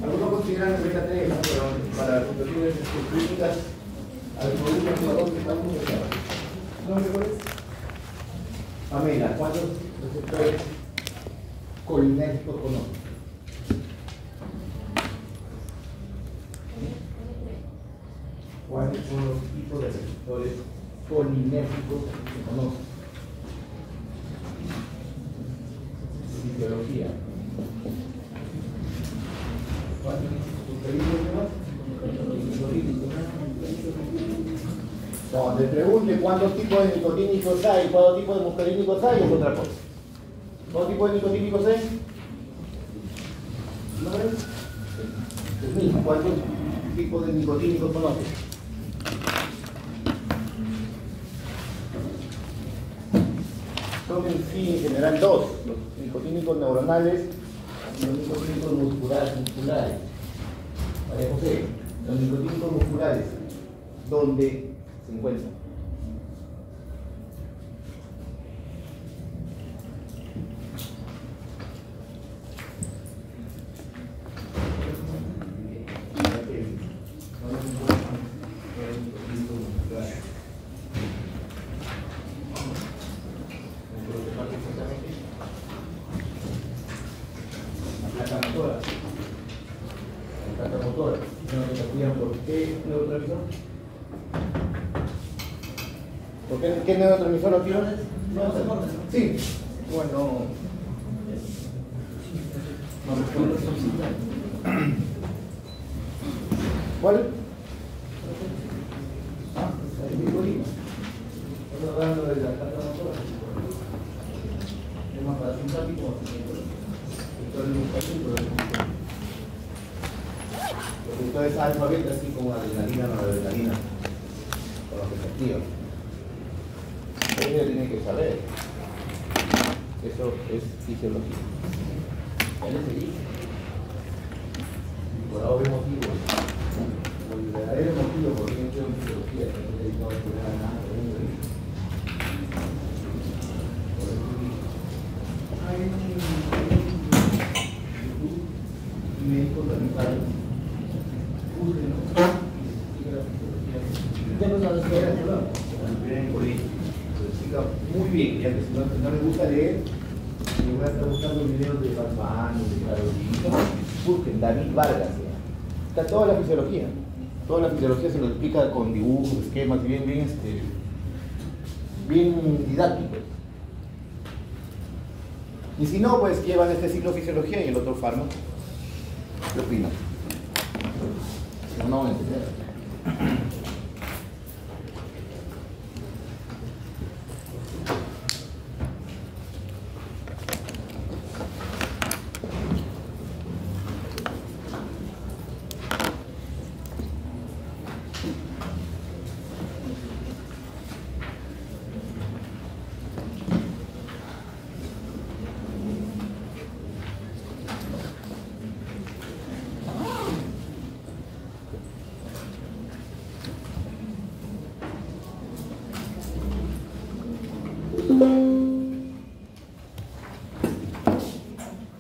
Algunos consideran que beta 3, pero para situaciones críticas, algunos que estamos ¿no me recuerdas? Pamela, ¿cuántos receptores colinérgicos conoces? ¿Cuáles son los tipos de receptores colinérgicos que conoces? Fisiología. Cuando te pregunte cuántos tipos de nicotínicos hay, cuántos tipos de muscarínicos hay, es otra cosa. ¿Cuántos tipos de nicotínicos hay? ¿No ves? ¿Cuántos tipos de nicotínicos conoces? Son en sí, en general, dos: los nicotínicos neuronales y los nicotínicos musculares. María José, los nicotínicos musculares, ¿dónde se encuentran? ¿Qué neurotransmisor lo tiene? Sí. Bueno. ¿Cuál? El glicolina. Estamos hablando de la carta motora. Es más parasimpático. Porque esto es alfa beta, así como adrenalina, noradrenalina. Con los que se activan. Ella tiene que saber. Eso es fisiología. ¿Cuál es el hijo? Por obvio motivo. Por el verdadero motivo por qué yo en fisiología no he dedicado a estudiar nada de un hijo. Por eso hay un médico sanitario. Úsenlo. Ya no sabes qué era, ¿no? En el colegio. Muy bien, ya que si no les gusta leer, me voy a estar buscando videos de Batman, de Carolina. Busquen David Vargas. Está toda la fisiología. Toda la fisiología se lo explica con dibujos, esquemas, bien didácticos. Y si no, pues llevan este ciclo fisiología y el otro fármaco. ¿Qué opinas? No voy a entender.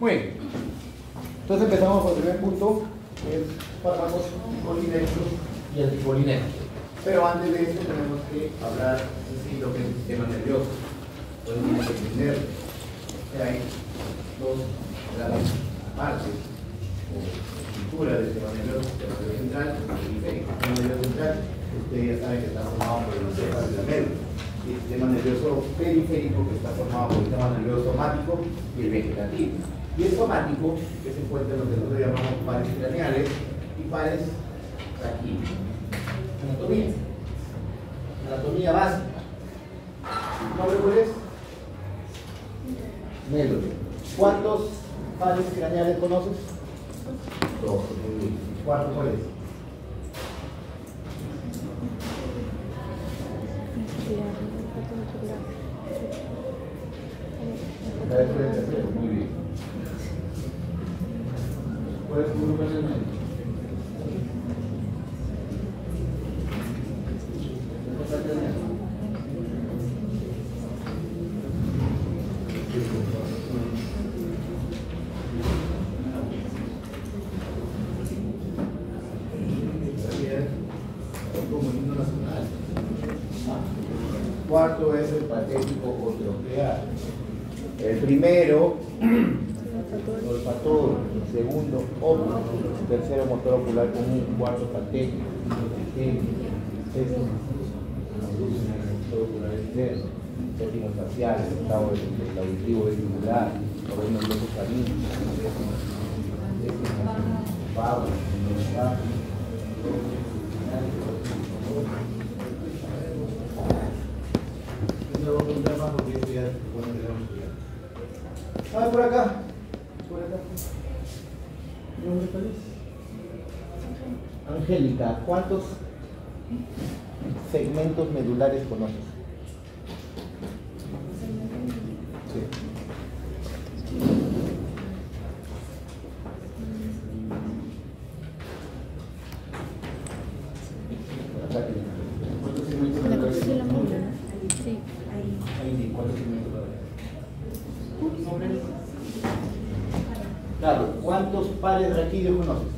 Muy bien. Entonces empezamos por el primer punto, que es fármacos colinérgicos y anticolinérgicos. Pero antes de eso tenemos que hablar de lo que es el sistema nervioso. Podemos entender que hay dos grandes partes o estructuras del sistema nervioso: el sistema nervioso central y el periférico. El sistema nervioso central, ustedes ya saben que está formado por el encéfalo y la médula. Y el sistema nervioso periférico, que está formado por el sistema nervioso somático y el vegetativo. Y el somático, que se encuentra en lo que nosotros llamamos pares craneales y pares aquí. Anatomía. Anatomía básica. ¿Nombre cuál es? Médula. ¿Cuántos pares craneales conoces? Dos. ¿Cuántos cuál es? Muy bien. ¿Cuál es tu grupo en el medio? Comunismo nacional. Cuarto es el patético o troquear. El primero, olfatorio. El segundo, óptico. El tercero, motor ocular común. Cuarto, patético. Sexto, motor ocular externo. Séptimo, facial. El octavo, el auditivo vestibular. Noveno, el ojo salino. Décimo, pavo. No voy a preguntar más porque esto ya bueno, tenemos que ya. Por acá. Por acá. ¿Nombre feliz? Angélica, ¿cuántos segmentos medulares conoces? Sí. ¿Cuántos segmentos medulares conoces? Sí, Ahí, ¿cuántos segmentos medulares? Claro, ¿cuántos pares raquídeos conoces?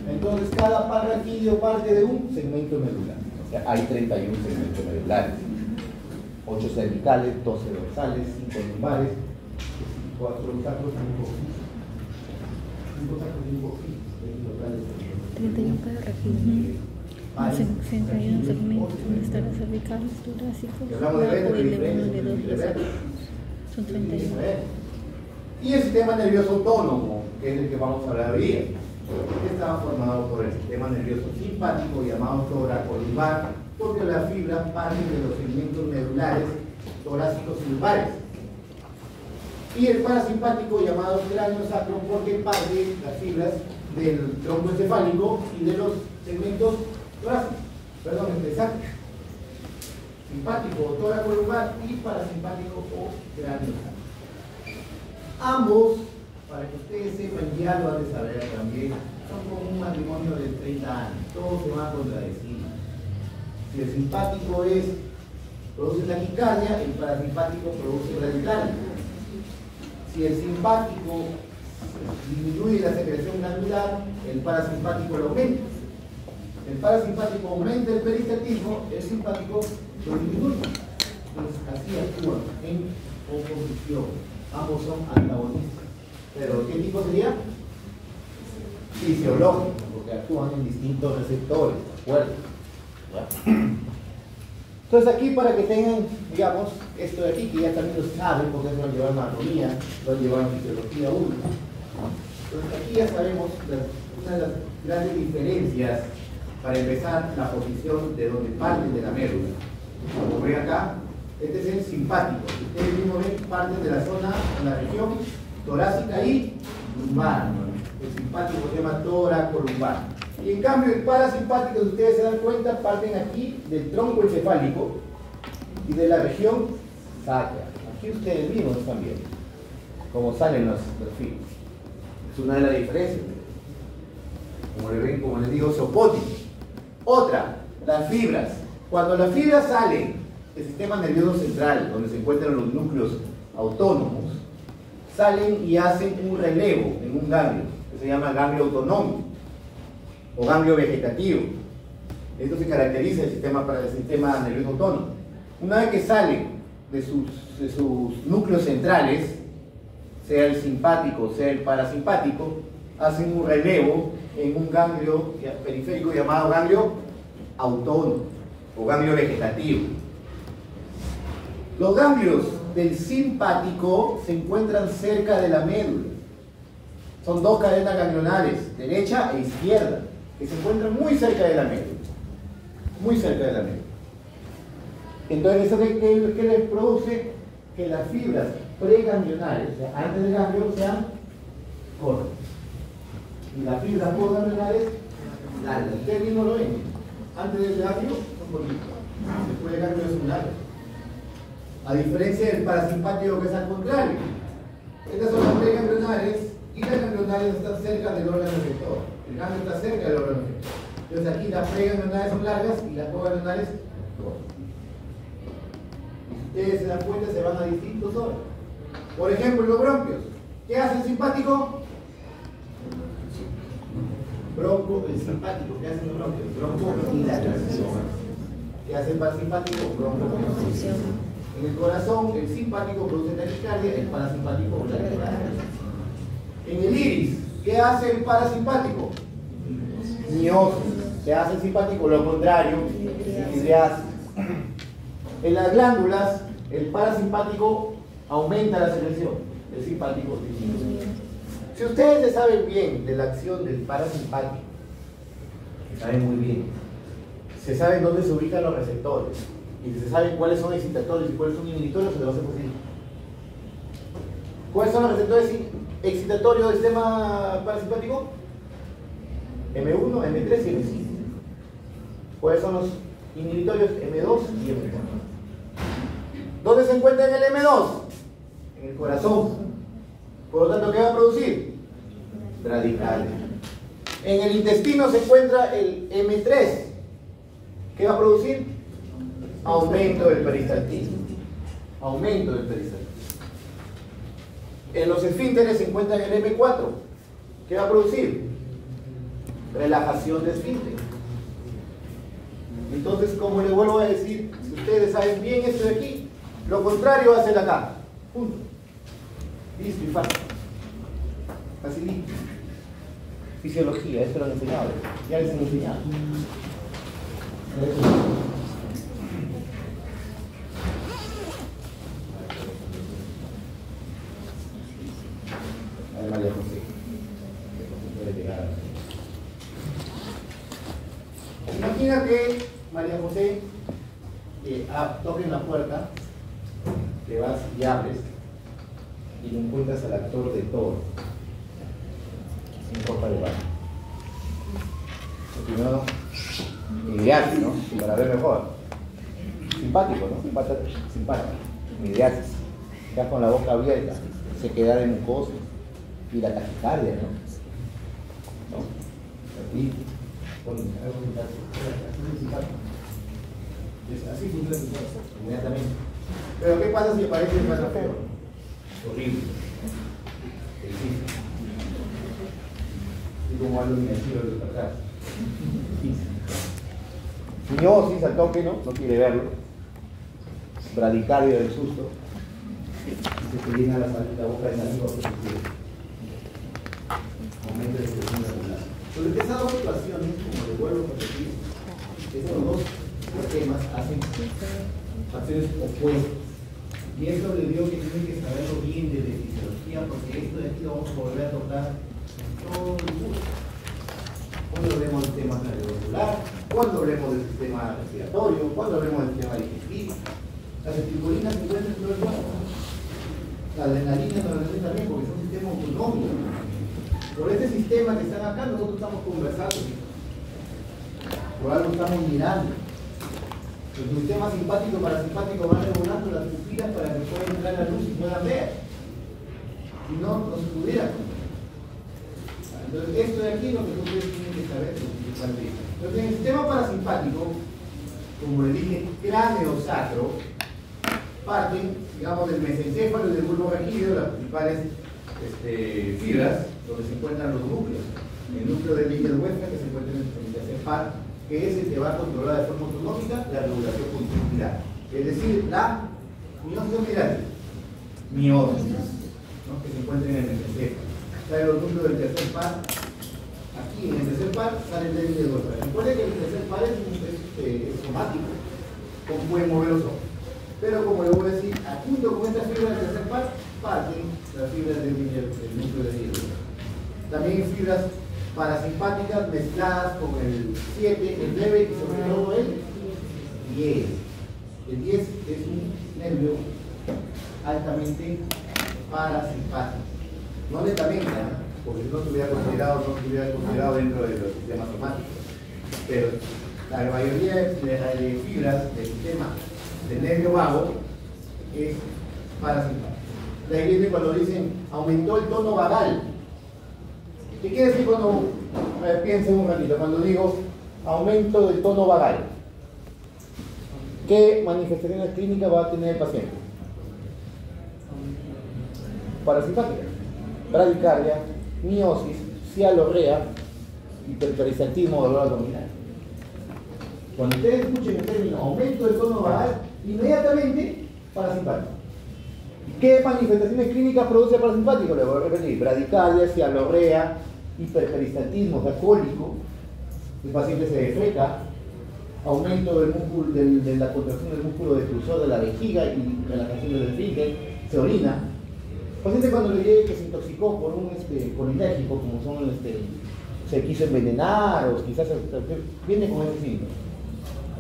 Entonces cada par raquídeo parte de un segmento medular. O sea, hay 31 segmentos medulares. 8 cervicales, 12 dorsales, 5 lumbares, 4 sacros, 5 sacros y 5 fijos. 31 para regir. 61 segmentos donde están las cervicales, torásicos, bajo y L1, L2, son 31. Y el sistema nervioso autónomo, que es el que vamos a hablar hoy día, estaba formado por el sistema nervioso simpático llamado toracolumbar, porque las fibras parten de los segmentos medulares torácicos y lumbares. Y el parasimpático llamado cráneo sacro, porque parte las fibras del tronco encefálico y de los segmentos torácicos, perdón, sacro. Simpático o toracolumbar y parasimpático o cráneo sacro. Ambos, para que ustedes sepan, ya lo han de saber también, son como un matrimonio de 30 años, todos se van a contradecir. Si el simpático produce taquicardia, el parasimpático produce bradicardia. Si el simpático disminuye la secreción glandular, el parasimpático lo aumenta. El parasimpático aumenta el peristaltismo, el simpático lo disminuye. Entonces, así actúan en oposición. Ambos son antagonistas. ¿Pero qué tipo sería? Fisiológico, porque actúan en distintos receptores, ¿de acuerdo? Entonces aquí para que tengan, digamos, esto de aquí, que ya también lo saben, porque eso lo han llevado en anatomía, lo han llevado en fisiología 1. Entonces aquí ya sabemos una de las grandes diferencias, para empezar, la posición de donde parten de la médula. Como ven acá, este es el simpático. Ustedes mismos ven, parten de la zona, de la región torácica y lumbar. El simpático se llama toracolumbar. Y en cambio el parasimpático, si ustedes se dan cuenta, parten aquí del tronco encefálico y de la región sacra. Aquí ustedes mismos también, como salen los filos. Es una de las diferencias. Como le ven, como les digo, zoopótico. Otra, las fibras. Cuando las fibras salen del sistema nervioso central, donde se encuentran los núcleos autónomos, salen y hacen un relevo en un ganglio, que se llama ganglio autonómico o ganglio vegetativo. Esto se caracteriza el sistema nervioso autónomo. Una vez que salen de sus núcleos centrales, sea el simpático, sea el parasimpático, hacen un relevo en un ganglio periférico llamado ganglio autónomo o ganglio vegetativo. Los ganglios del simpático se encuentran cerca de la médula. Son dos cadenas ganglionares, derecha e izquierda, que se encuentran muy cerca de la médula. muy cerca de la médula. Entonces, ¿eso qué les produce? Que las fibras preganglionales, o sea, antes del ganglio, sean cortas. Y las fibras postganglionales, largas. Ustedes mismos lo ven. Antes del ganglio son cortitas. Después del ganglio son largas. A diferencia del parasimpático, que es al contrario. Estas son las preganglionales y las ganglionales están cerca del órgano receptor. El ganglio está cerca del órgano receptor. Entonces aquí las preganglionales son largas y las postganglionales cortas. Y si ustedes se dan cuenta, se van a distintos órganos. Por ejemplo, los bronquios. ¿Qué hace el simpático? El simpático. ¿Qué hacen los bronquios? Broncodilatación. ¿Qué hace el parasimpático? Broncodilatación. En el corazón, el simpático produce taquicardia, el parasimpático taquicardia. En el iris, ¿qué hace el parasimpático? Miosis. ¿Qué hace el simpático? Lo contrario, midriasis. En las glándulas, el parasimpático aumenta la secreción, el simpático disminuye. Si ustedes se saben bien de la acción del parasimpático, se saben muy bien, se saben dónde se ubican los receptores, y se saben cuáles son excitatorios y cuáles son inhibitorios, se les va a hacer posible. ¿Cuáles son los receptores excitatorios del sistema parasimpático? M1, M3 y M5. ¿Cuáles son los inhibitorios? M2 y M4. ¿Dónde se encuentra en el M2? En el corazón. Por lo tanto, ¿qué va a producir? Bradicardia. En el intestino se encuentra el M3. ¿Qué va a producir? Aumento del peristaltismo. Aumento del peristaltismo. En los esfínteres se encuentra el M4. ¿Qué va a producir? Relajación de esfínter. Entonces, como les vuelvo a decir, si ustedes saben bien esto de aquí, lo contrario hace la acá. Punto. Listo y fácil. Facilito. Fisiología, esto lo han enseñado. Ya les han enseñado. A ver, María José. Imagínate, María José, que toquen la puerta, te vas y abres y encuentras al actor de Thor en copa de baño. Primero, midriasis, ¿no? Para ver mejor. Simpático, ¿no? Simpático. Midriasis. Ya con la boca abierta, se queda de mucosa y la taquicardia, ¿no? Aquí, con algo simpático. Así funciona el cuerpo, inmediatamente. Pero ¿qué pasa si aparece el más feo? Horrible. Existe. Y como algo inmersivo de los atrás. Miosis al toque, ¿no? No quiere verlo. Bradicardia del susto. Y se te llena la boca de saliva. Momento de expresión regular. Entonces, esas dos situaciones, como les vuelvo a repetir, esos dos temas hacen acciones opuestas. Y eso les digo que tienen que saberlo bien desde fisiología, porque esto de aquí lo vamos a volver a tocar todo el curso. Cuando hablemos del sistema cardiovascular, cuando hablemos del sistema respiratorio, cuando hablemos del sistema digestivo. Las acetilcolinas se encuentran en todo el cuerpo. La adrenalina también, porque es un sistema autonómico. Por este sistema que están acá, nosotros estamos conversando. Por algo estamos mirando. El sistema simpático y parasimpático van regulando las pupilas para que puedan entrar la luz y puedan ver. Si no, no se pudiera. Entonces, esto de aquí es lo que ustedes tienen que saber. Entonces, en el sistema parasimpático, como le dije, cráneo-sacro, parten, digamos, del mesencéfalo y del bulbo raquídeo, las principales fibras, donde se encuentran los núcleos. El núcleo del Lichtenweffer, que se encuentra en el tercer par, que es el que va a controlar de forma autonómica la regulación punticular. Es decir, la miosis, ¿no? Que se encuentra en el mesencéfalo. Sale los núcleos del tercer par. Aquí en el tercer par sale el Lichtenweffer. Recuerden que el tercer par es somático, como pueden mover los ojos. Pero como les voy a decir, junto con esta fibra del tercer par, parten las fibras del núcleo del Lichtenweffer. También fibras parasimpáticas mezcladas con el 7, el 9 y sobre todo el 10. El 10 es un nervio altamente parasimpático. No netamente, porque si no se hubiera considerado dentro de los sistemas somáticos. Pero la mayoría de fibras del sistema del nervio vago es parasimpático. De ahí viene cuando dicen aumentó el tono vagal. ¿Qué quiere decir cuando piensen un ratito? Cuando digo aumento del tono vagal, ¿qué manifestaciones clínicas va a tener el paciente? Parasimpática, bradicardia, miosis, cialorrea, hiperperistaltismo, dolor abdominal. Cuando ustedes escuchen el término aumento del tono vagal, inmediatamente parasimpático. ¿Qué manifestaciones clínicas produce el parasimpático? Le voy a repetir: bradicardia, cialorrea, hiperperistaltismo, o sea, cólico, el paciente se defeca, aumento del músculo, de la contracción del músculo defusor de la vejiga y relajación del esfínter, se orina. El paciente cuando le llegue que se intoxicó por un colinérgico, como son se quiso envenenar o quizás viene con ese síndrome.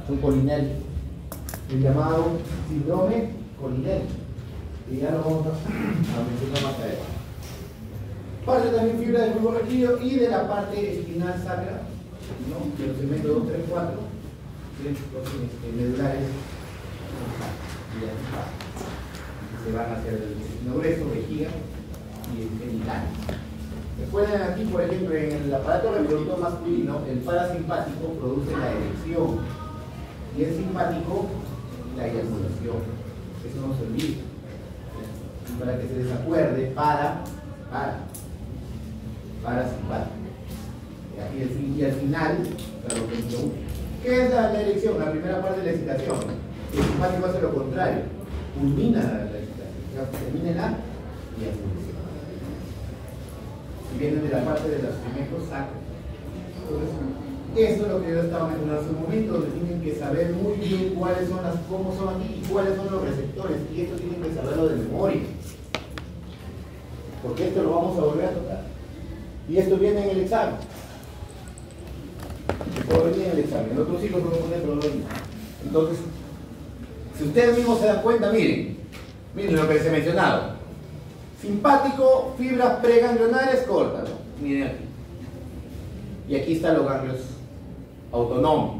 Es un colinérgico, el llamado síndrome colinérgico, y ya lo vamos a mencionar más adelante. Parte también fibra del bulbo raquídeo y de la parte espinal sacra, ¿no? De los segmentos 2, 3, 4, los medulares, y se van hacia el intestino grueso, vejiga y el genital. Recuerden aquí, por ejemplo, en el aparato reproductor masculino, el parasimpático produce la erección y el simpático la eyaculación. Eso no se olvida. Y para que se les acuerde, parasimpático. Y al final, claro, ¿qué es la erección? La primera parte de la excitación. El simpático hace lo contrario, culmina la excitación, termina en la eyaculación. Y vienen de la parte de los segmentos sacros. Entonces, eso es lo que yo estaba mencionando hace un momento, donde tienen que saber muy bien cuáles son cómo son aquí y cuáles son los receptores, y esto tienen que saberlo de memoria, porque esto lo vamos a volver a tocar. Y esto viene en el examen. Puedo venir en el examen. En otros ciclos puedo poner, pero no viene. Entonces, si ustedes mismos se dan cuenta, miren lo que les he mencionado. Simpático, fibras preganglionares cortas, ¿no? Miren aquí. Y aquí están los ganglios autonómicos.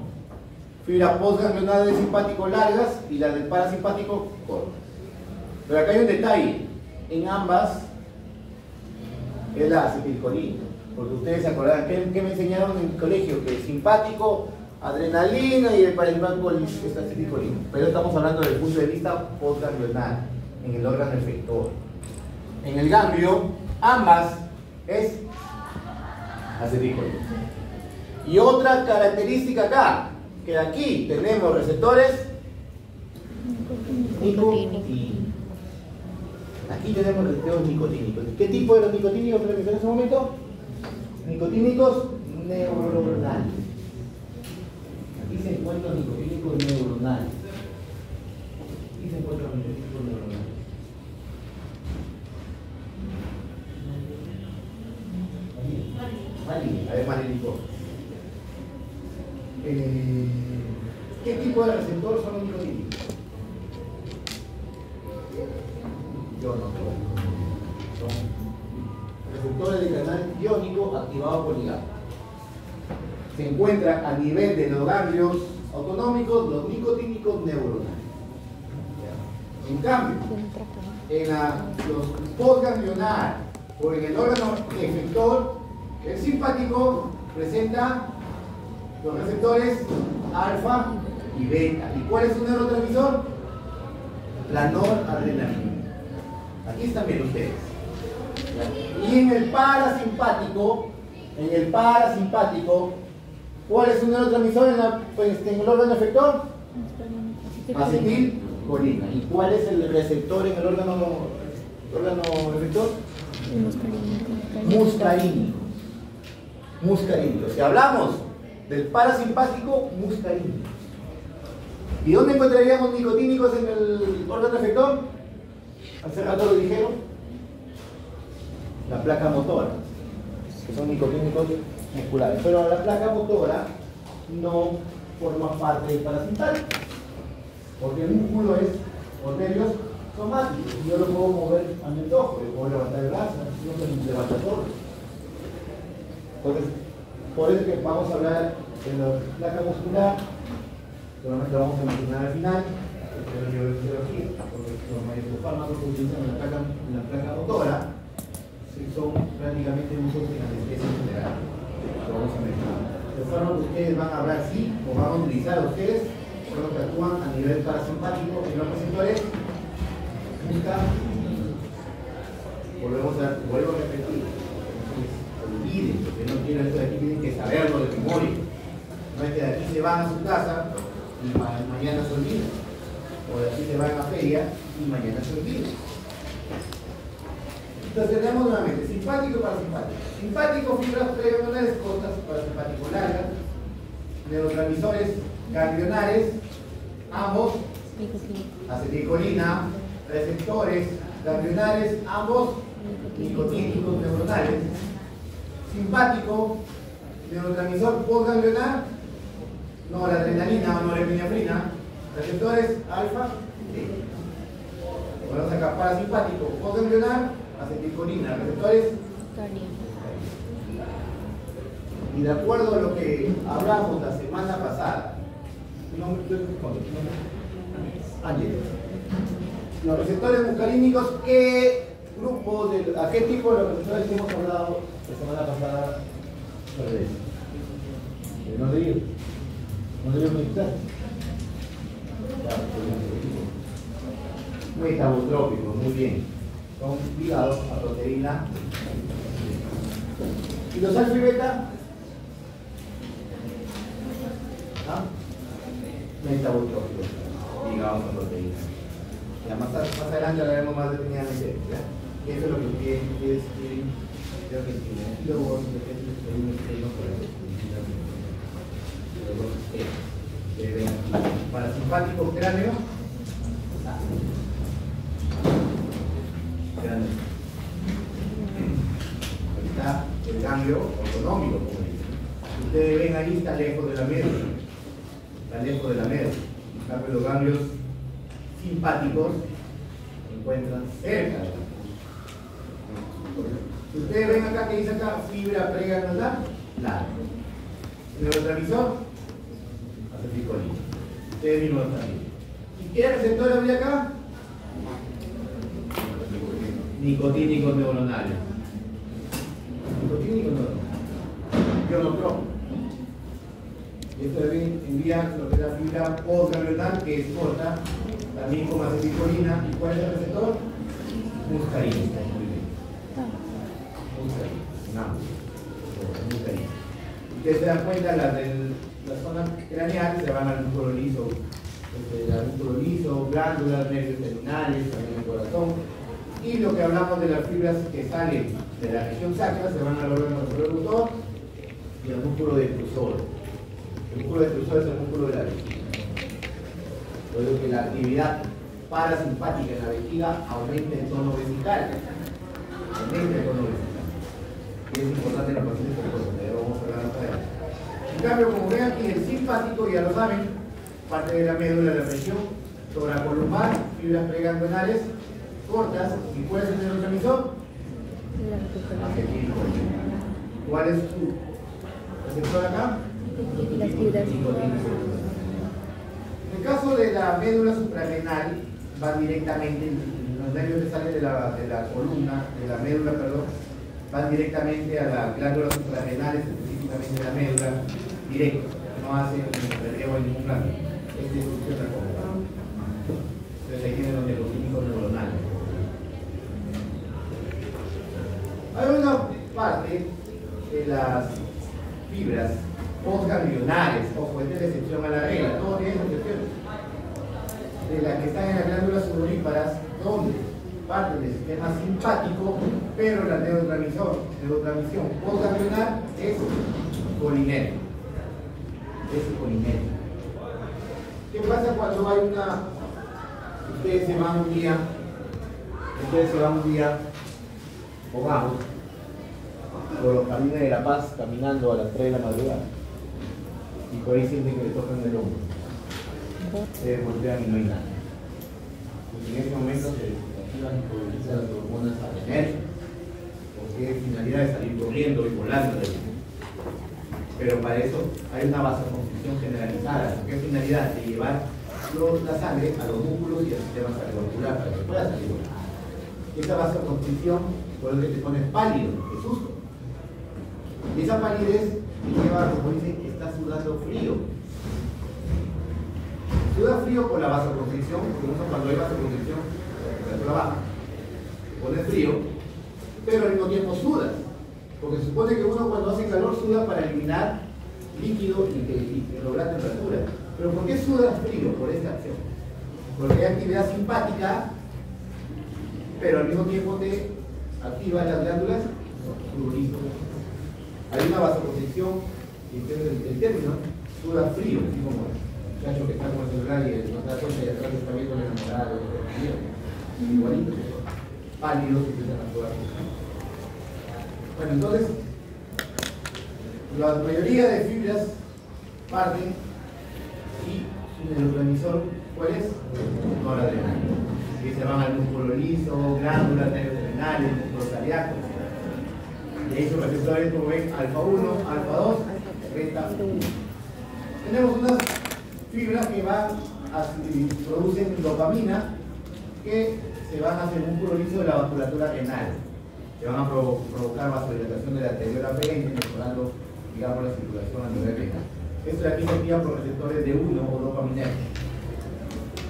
Fibras postganglionares del simpático largas y las del parasimpático cortas. Pero acá hay un detalle. En ambas es la acetilcolina. Porque ustedes se acordarán, ¿qué me enseñaron en el colegio? Que el simpático, adrenalina, y el parasimpático es acetilcolina. Pero estamos hablando desde el punto de vista postganglional, en el órgano efector. En el ganglio, ambas es acetilcolina. Y otra característica acá, que aquí tenemos receptores nicotínicos. Aquí tenemos receptores nicotínicos. ¿Qué tipo de los nicotínicos que mencioné en ese momento? Nicotínicos neuronales. Aquí se encuentran nicotínicos neuronales. Aquí se encuentran nicotínicos neuronales. Además del licor. ¿Qué tipo de receptor son los nicotínicos? Yo no sé. Son receptores de canal iónico activados por ligado. Se encuentra a nivel de los ganglios autonómicos, los nicotínicos neuronales. En cambio, en los postganglionares o en el órgano efector, el simpático presenta los receptores alfa y beta. ¿Y cuál es su neurotransmisor? La noradrenalina. Aquí están bien ustedes. Y en el parasimpático, ¿cuál es su neurotransmisor en el órgano efector? Acetilcolina. ¿Y cuál es el receptor en el órgano efector? Muscarínico. Muscarínico. Si hablamos del parasimpático, muscarínico. ¿Y dónde encontraríamos nicotínicos en el órgano efector? Hace rato lo dijeron. La placa motora, que son nicotínicos musculares. Pero la placa motora no forma parte del parasimpático. Porque el músculo es por nervios somáticos. Yo lo puedo mover a mi antojo, yo puedo levantar el brazo, no se levanta todo. Entonces, por eso que vamos a hablar de la placa muscular, solamente lo vamos a mencionar al final, pero yo lo quiero aquí, porque los mayores fármacos que utilizan en la placa motora son prácticamente usos en anestesia general. Lo vamos a mencionar. Los fármacos que ustedes van a hablar sí, o van a utilizar ustedes, son los que actúan a nivel parasimpático en los receptores. Vuelvo a repetir. Olviden, porque no quieren esto de aquí, tienen que saberlo de memoria. No es que de aquí se van a su casa y mañana se olviden. O de aquí se van a feria y mañana se olviden. Entonces tenemos nuevamente simpático y parasimpático. Simpático, fibras preganglionales cortas, parasimpático largas, neurotransmisores ganglionares, ambos acetilcolina, receptores ganglionares, ambos nicotínicos neuronales. Simpático, neurotransmisor postganglionar, noradrenalina o norepinefrina, receptores alfa, beta. Vamos acá, parasimpático, postganglionar, acetilcolina, receptores. Y de acuerdo a lo que hablamos la semana pasada, los receptores muscarínicos, ¿a qué tipo de receptores hemos hablado la semana pasada? No digo meditar. Metabotrópicos, muy bien. Son ligados a proteína. ¿Y los alfa y beta? Metabotrópicos, ligados a proteína. Ya más adelante hablaremos más detenidamente. Eso es lo que ustedes quieren. Creo que tienen. Y luego parasimpático cráneo. Ahí está el ganglio autonómico, como dicen. Ustedes ven ahí, está lejos de la médula. Está lejos de la médula. En cambio, los ganglios simpáticos se encuentran cerca de la médula. Ustedes ven acá que dice acá fibra preganglionar larga. Neurotransmisor, acetilcolina. Ustedes mismos lo saben. ¿Y qué receptor habría acá? Nicotínicos neuronales. Nicotínicos neuronales. Ionotrópicos. Y esto envía lo que es la fibra postganglionar, que es corta, también como acetilcolina. ¿Y cuál es el receptor? Muscarina. Ustedes se dan cuenta, las zonas craneales se van al músculo liso, glándulas, nervios terminales, también el corazón. Y lo que hablamos de las fibras que salen de la región sacra se van al órgano reproductor y al músculo detrusor. El músculo detrusor es el músculo de la vejiga. Por eso que la actividad parasimpática en la vejiga aumenta el tono vesical. Aumenta el tono vesical. Y es importante en los pacientes con cosas, pero vamos a hablar más adelante. En cambio, como ven aquí, el simpático, ya lo saben, parte de la médula de la región toracolumbar, fibras preganglionales cortas. ¿Y cuál es el neurotransmisor? ¿Cuál es su receptor acá? Las fibras. En el caso de la médula suprarrenal, van directamente, los nervios que salen de la columna, de la médula, perdón, van directamente a las glándulas suprarrenales, específicamente de la médula, directo, no hacen relevo en ningún plano. Es distribución de la. Entonces ahí tienen los neuroquímicos neuronales. Hay una parte de las fibras postganglionares, ojo, esta es la excepción a la regla, todo tiene excepciones, de las que están en las glándulas sudoríparas, donde parte del sistema simpático, pero la neurotransmisión postganglionar es colinérgica. Es colinérgica. ¿Qué pasa cuando hay una... Ustedes se van un día, pongamos, por los caminos de La Paz, caminando a las 3 de la madrugada, y por ahí sienten que le tocan el hombro. se voltean y no hay nada. Pues en ese momento se activan y movilizan las hormonas adrenérgicas. ¿Con qué finalidad de salir corriendo y volando? Pero para eso hay una vasoconstricción generalizada. ¿Con qué finalidad? De llevar la sangre a los músculos y al sistema cardiovascular para que pueda salir volando. Esa vasoconstricción, por lo que te pones pálido, de susto. Y esa palidez te lleva, como dicen, que está sudando frío. Suda frío por la vasoconstricción, porque uno cuando hay vasoconstricción, la temperatura baja, se pone frío, pero al mismo tiempo suda. Porque se supone que uno cuando hace calor suda para eliminar líquido y lograr temperatura. Pero ¿por qué sudas frío? Por esta acción. Porque hay actividad simpática, pero al mismo tiempo te activa las glándulas sudoríferas. Hay una vasoconstricción, y el término suda frío, así como el muchacho que está con el celular y no da cuenta y atrás está viendo la enamorada, igualito, pálidos y empiezan a sudar. Bueno, entonces, la mayoría de fibras parten y su neurotransmisor, ¿cuál es? Noradrenalina. Que se van al músculo liso, glándulas neurorenales, músculo cardíaco. De hecho, receptores como ven, alfa 1, alfa 2, beta 1. Tenemos unas fibras que producen dopamina que se van hacia el músculo liso de la vasculatura renal. Que van a provocar vasodilatación de la arteriola perenne, mejorando, digamos, la circulación a nivel renal. Esto de aquí se activa por receptores de 1 o dopaminérgicos.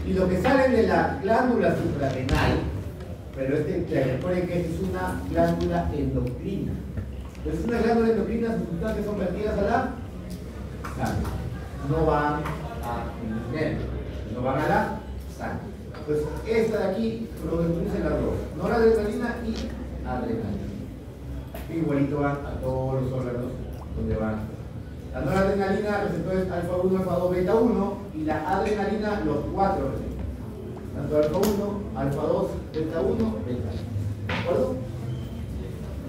Y lo que sale de la glándula suprarrenal, pero recuerden que es una glándula endocrina. Entonces, es una glándula endocrina, sus sustancias son vertidas a la sangre. No van a nervios, no van a la sangre. Entonces, esta de aquí produce las dos, noradrenalina y adrenalina. Igualito van a todos los órganos donde van. La noradrenalina, receptores alfa 1, alfa 2, beta 1, y la adrenalina, los 4 receptores. Tanto alfa 1, alfa 2, beta 1, beta 1. ¿De acuerdo?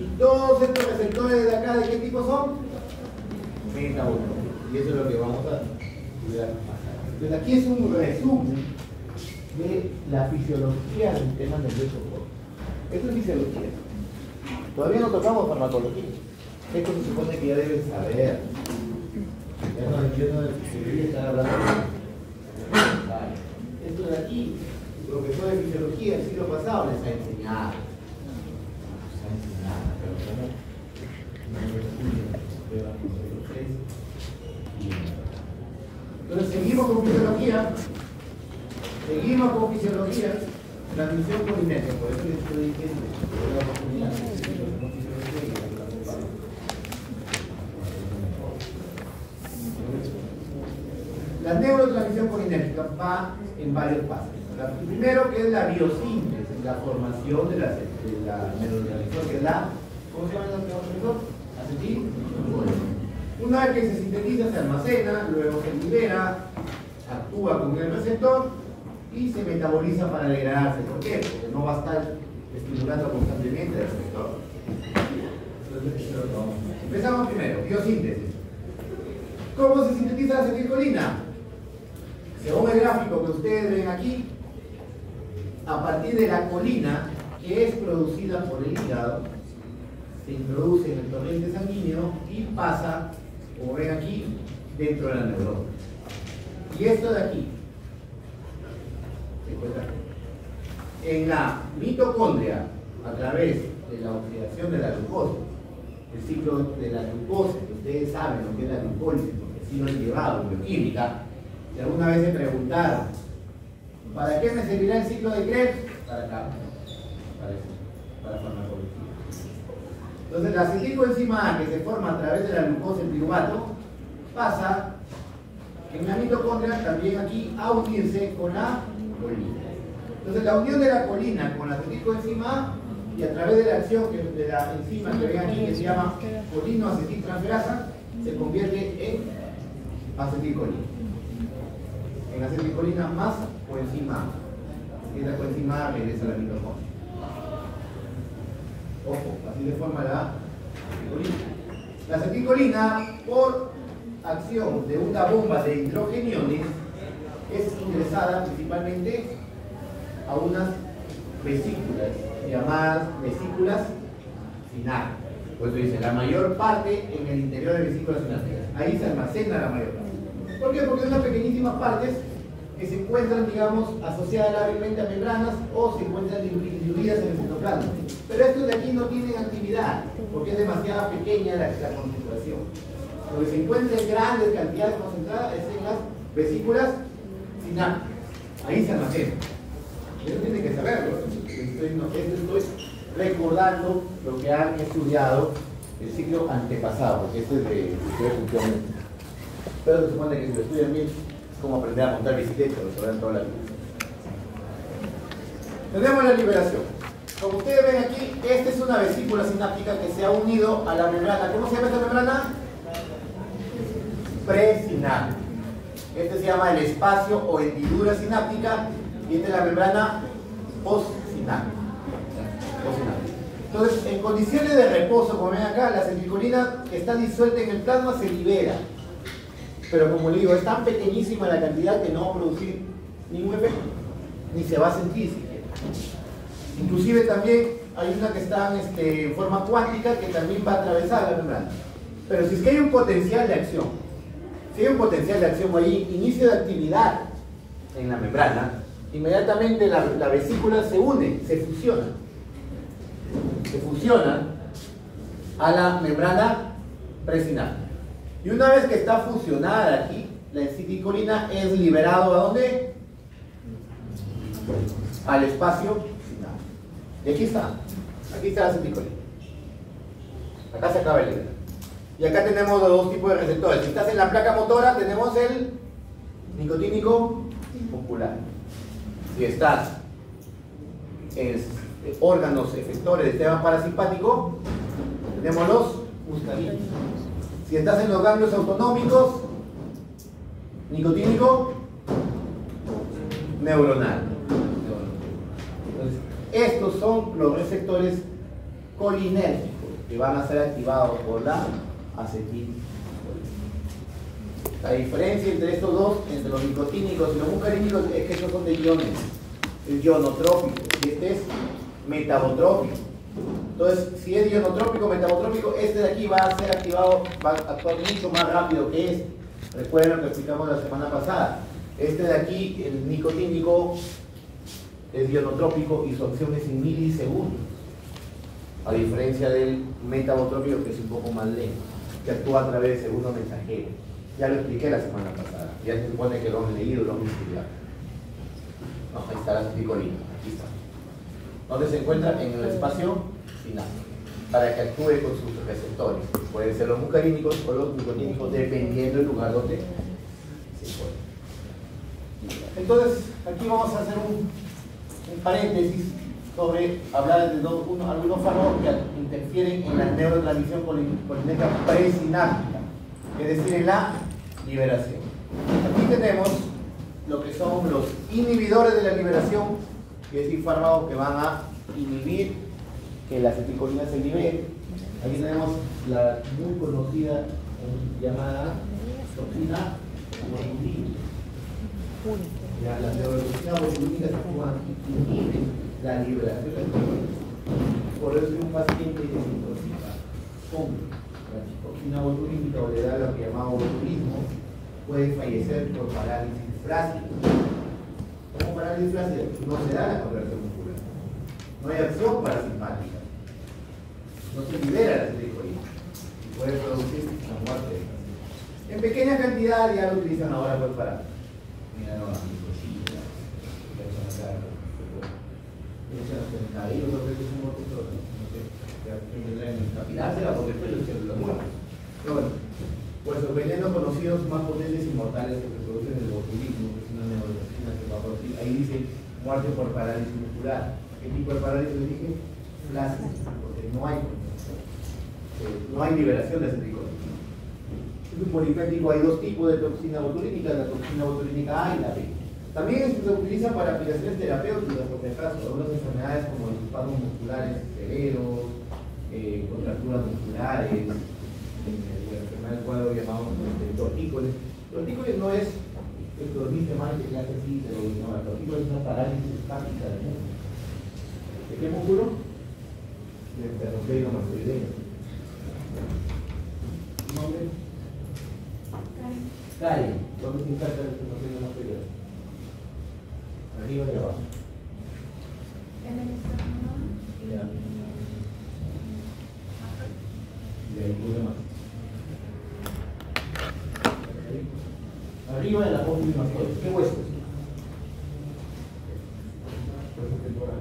Y todos estos receptores de acá, ¿de qué tipo son? Beta 1. Y eso es lo que vamos a estudiar más tarde. Entonces aquí es un resumen de la fisiología del sistema nervioso. Esto es fisiología. Todavía no tocamos farmacología. Esto se supone que ya deben saber. Ya no entiendo de fisiología, están hablando de... Vale. Esto de aquí, el profesor de fisiología el siglo pasado les ha enseñado. Pero ¿cómo? Entonces seguimos con fisiología. Transmisión por inercia, por eso les estoy diciendo la oportunidad de fisiología y la comparo. La neurotransmisión colinérgica va en varios pasos. El primero, que es la biosíntesis, la formación de la neurotransmisor, que es la, ¿cómo se llama el neurotransmisor? Acetilcolina. Una vez que se sintetiza, se almacena, luego se libera, actúa con el receptor y se metaboliza para degradarse. ¿Por qué? Porque no va a estar estimulando constantemente el receptor. Entonces, empezamos primero, biosíntesis. ¿Cómo se sintetiza la acetilcolina? Según el gráfico que ustedes ven aquí, a partir de la colina, que es producida por el hígado, se introduce en el torrente sanguíneo y pasa, como ven aquí, dentro de la neurona. Y esto de aquí, ¿se encuentra? En la mitocondria, a través de la oxidación de la glucosa, el ciclo de la glucosa, que ustedes saben lo que es la glucólisis, porque así lo han llevado en bioquímica. Si alguna vez se preguntaron, ¿para qué me servirá el ciclo de Krebs? Para acá, para farmacología. Entonces la acetilcoenzima A, que se forma a través de la glucosa en piruvato, pasa en la mitocondria también aquí a unirse con la colina. Entonces la unión de la colina con la acetilcoenzima A y a través de la acción de la enzima que ven aquí, que se llama colinoacetiltransferasa, se convierte en acetilcolina. En acetilcolina más coenzima A. Y la coenzima A regresa a la mitocondria. Ojo, así se forma la acetilcolina. La acetilcolina, por acción de una bomba de hidrogeniones, es ingresada principalmente a unas vesículas llamadas vesículas sinápticas. Por eso dice, la mayor parte en el interior de vesículas sinápticas. Ahí se almacena la mayor parte. ¿Por qué? Porque son unas pequeñísimas partes que se encuentran, digamos, asociadas hábilmente a membranas o se encuentran diluidas en el citoplasma. Pero estos de aquí no tienen actividad, porque es demasiado pequeña la concentración. Lo que se encuentra en grandes cantidades concentradas es en las vesículas sinápticas. Ahí se almacena. Eso tiene que saberlo. Estoy recordando lo que han estudiado el ciclo antepasado, porque este es de función. Pero se supone que si lo estudian bien, es como aprender a montar bicicleta, lo sabrán toda la vida. Tenemos la liberación. Como ustedes ven aquí, esta es una vesícula sináptica que se ha unido a la membrana. ¿Cómo se llama esta membrana? Presináptica. Este se llama el espacio o hendidura sináptica y esta es la membrana postsináptica. Entonces, en condiciones de reposo, como ven acá, la acetilcolina que está disuelta en el plasma se libera. Pero como le digo, es tan pequeñísima la cantidad que no va a producir ningún efecto, ni se va a sentir siquiera. Inclusive también hay una que está en forma cuántica que también va a atravesar la membrana. Pero si es que hay un potencial de acción, si hay un potencial de acción o hay inicio de actividad en la membrana, inmediatamente la vesícula se une, se fusiona a la membrana presináptica. Y una vez que está fusionada aquí, la acetilcolina es liberado ¿a dónde? Al espacio sináptico. Y aquí está la acetilcolina. Acá se acaba el libro. Y acá tenemos los dos tipos de receptores. Si estás en la placa motora, tenemos el nicotínico muscular. Si estás en órganos efectores del sistema parasimpático, tenemos los muscarinos. Si estás en los ganglios autonómicos, nicotínico neuronal. Entonces, estos son los receptores colinérgicos que van a ser activados por la acetilcolina. La diferencia entre estos dos, entre los nicotínicos y los muscarínicos, es que estos son de iones. Es ionotrópico y este es metabotrópico. Entonces, si es ionotrópico, metabotrópico, este de aquí va a ser activado, va a actuar mucho más rápido que este. Recuerden lo que explicamos la semana pasada. Este de aquí, el nicotínico, es ionotrópico y su acción es en milisegundos. A diferencia del metabotrópico, que es un poco más lento, que actúa a través de segundo mensajero. Ya lo expliqué la semana pasada. Ya se supone que lo han leído, lo han estudiado. No, ahí está la acetilcolina. Aquí está. ¿Dónde se encuentra? En el espacio sináptico, para que actúe con sus receptores. Pueden ser los muscarínicos o los nicotínicos, dependiendo del lugar donde se encuentra. Entonces, aquí vamos a hacer un paréntesis sobre hablar de algunos fármacos que interfieren en la neurotransmisión colinérgica presináptica, es decir, en la liberación. Aquí tenemos lo que son los inhibidores de la liberación, que es decir, fármacos que van a inhibir que la acetilcolina se libere. Aquí tenemos la muy conocida llamada toxina botulínica. La toxina botulínica inhibe la liberación. Por eso un paciente que se intoxica con la toxina botulínica o le da lo que llamamos botulismo, puede fallecer por parálisis flácida. ¿Cómo parálisis flácida? No se da la contracción muscular. No hay acción parasimpática. No se libera la acetilcolina. Y puede producir la muerte. En pequeña cantidad ya lo utilizan ahora pues para cabello, no sé qué es un motor, no sé, capilársela porque después lo mueve. Pero bueno, pues los venenos conocidos más potentes y mortales que se producen en el botulismo, que es una neurotoxina que va a producir, ahí dice muerte por parálisis muscular. ¿Qué tipo de parálisis le dije? Flácida, porque no hay liberación de acetilcolina. En polipéptico hay dos tipos de toxina botulínica, la toxina botulínica A y la B. También se utiliza para aplicaciones terapéuticas, porque acaso algunas enfermedades como los espasmos musculares severos, contracturas musculares, la enfermedad del cuadro llamado tortícolis. Tortícolis no es que tú dormiste mal, que te hace así, pero no, el tortícolis es una parálisis estática del músculo. ¿De qué músculo? Del esternocleidomastoideo. ¿Nombre? Karen. ¿Dónde se inserta el esternocleidomastoideo? Arriba y abajo. En el esternón. Y ahí pude más. Arriba de la apófisis mastoide. ¿Qué hueso es? Hueso temporal.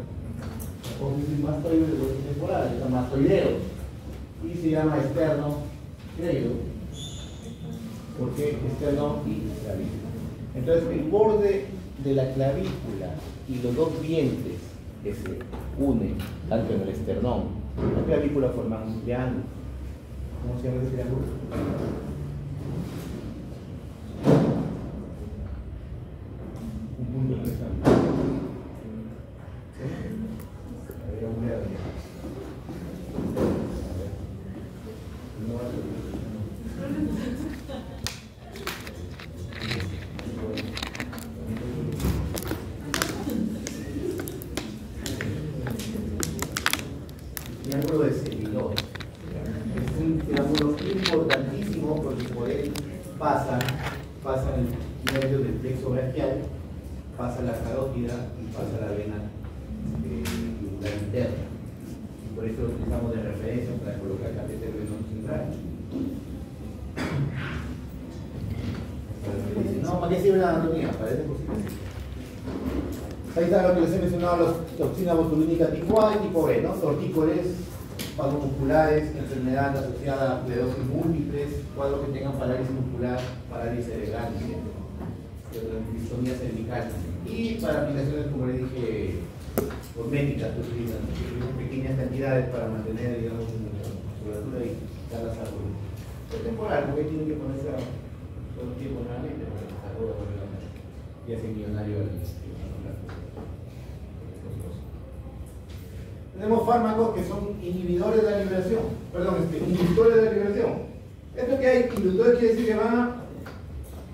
La apófisis mastoide es el hueso temporal, es el mastoideo. Y se llama esternocleido. ¿Por qué externo y clavícula? Entonces, el borde de la clavícula y los dos dientes que se unen tanto en el esternón y la clavícula forman un triángulo. ¿Cómo se llama ese triángulo? Un punto de rectángulo. Había un dedo. No va a ser. Triángulo de Selidón. Es un triángulo importantísimo porque por él pasa el medio del plexo braquial, pasa la carótida y pasa la vena yugular interna. Y por eso lo utilizamos de referencia para colocar catéter venoso central. No, ¿para qué sirve la anatomía? Parece posible. Ahí está lo que les he mencionado, las toxinas botulínicas tipo A y tipo B, ¿no? Tortícolis, espasmos musculares, enfermedad asociada a esclerosis múltiples, cuadros que tengan parálisis muscular, parálisis cerebral, distonía cervical. Y para aplicaciones, como les dije, cosméticas que utilizan pequeñas cantidades para mantener, digamos, la musculatura y quitar las arrugas. Es temporal, porque tienen que ponerse todo el tiempo nuevamente para que se arruga por la mano. Y hace millonario al Tenemos fármacos que son inhibidores de la liberación, inductores de la liberación. Esto que hay, inductores quiere decir que van a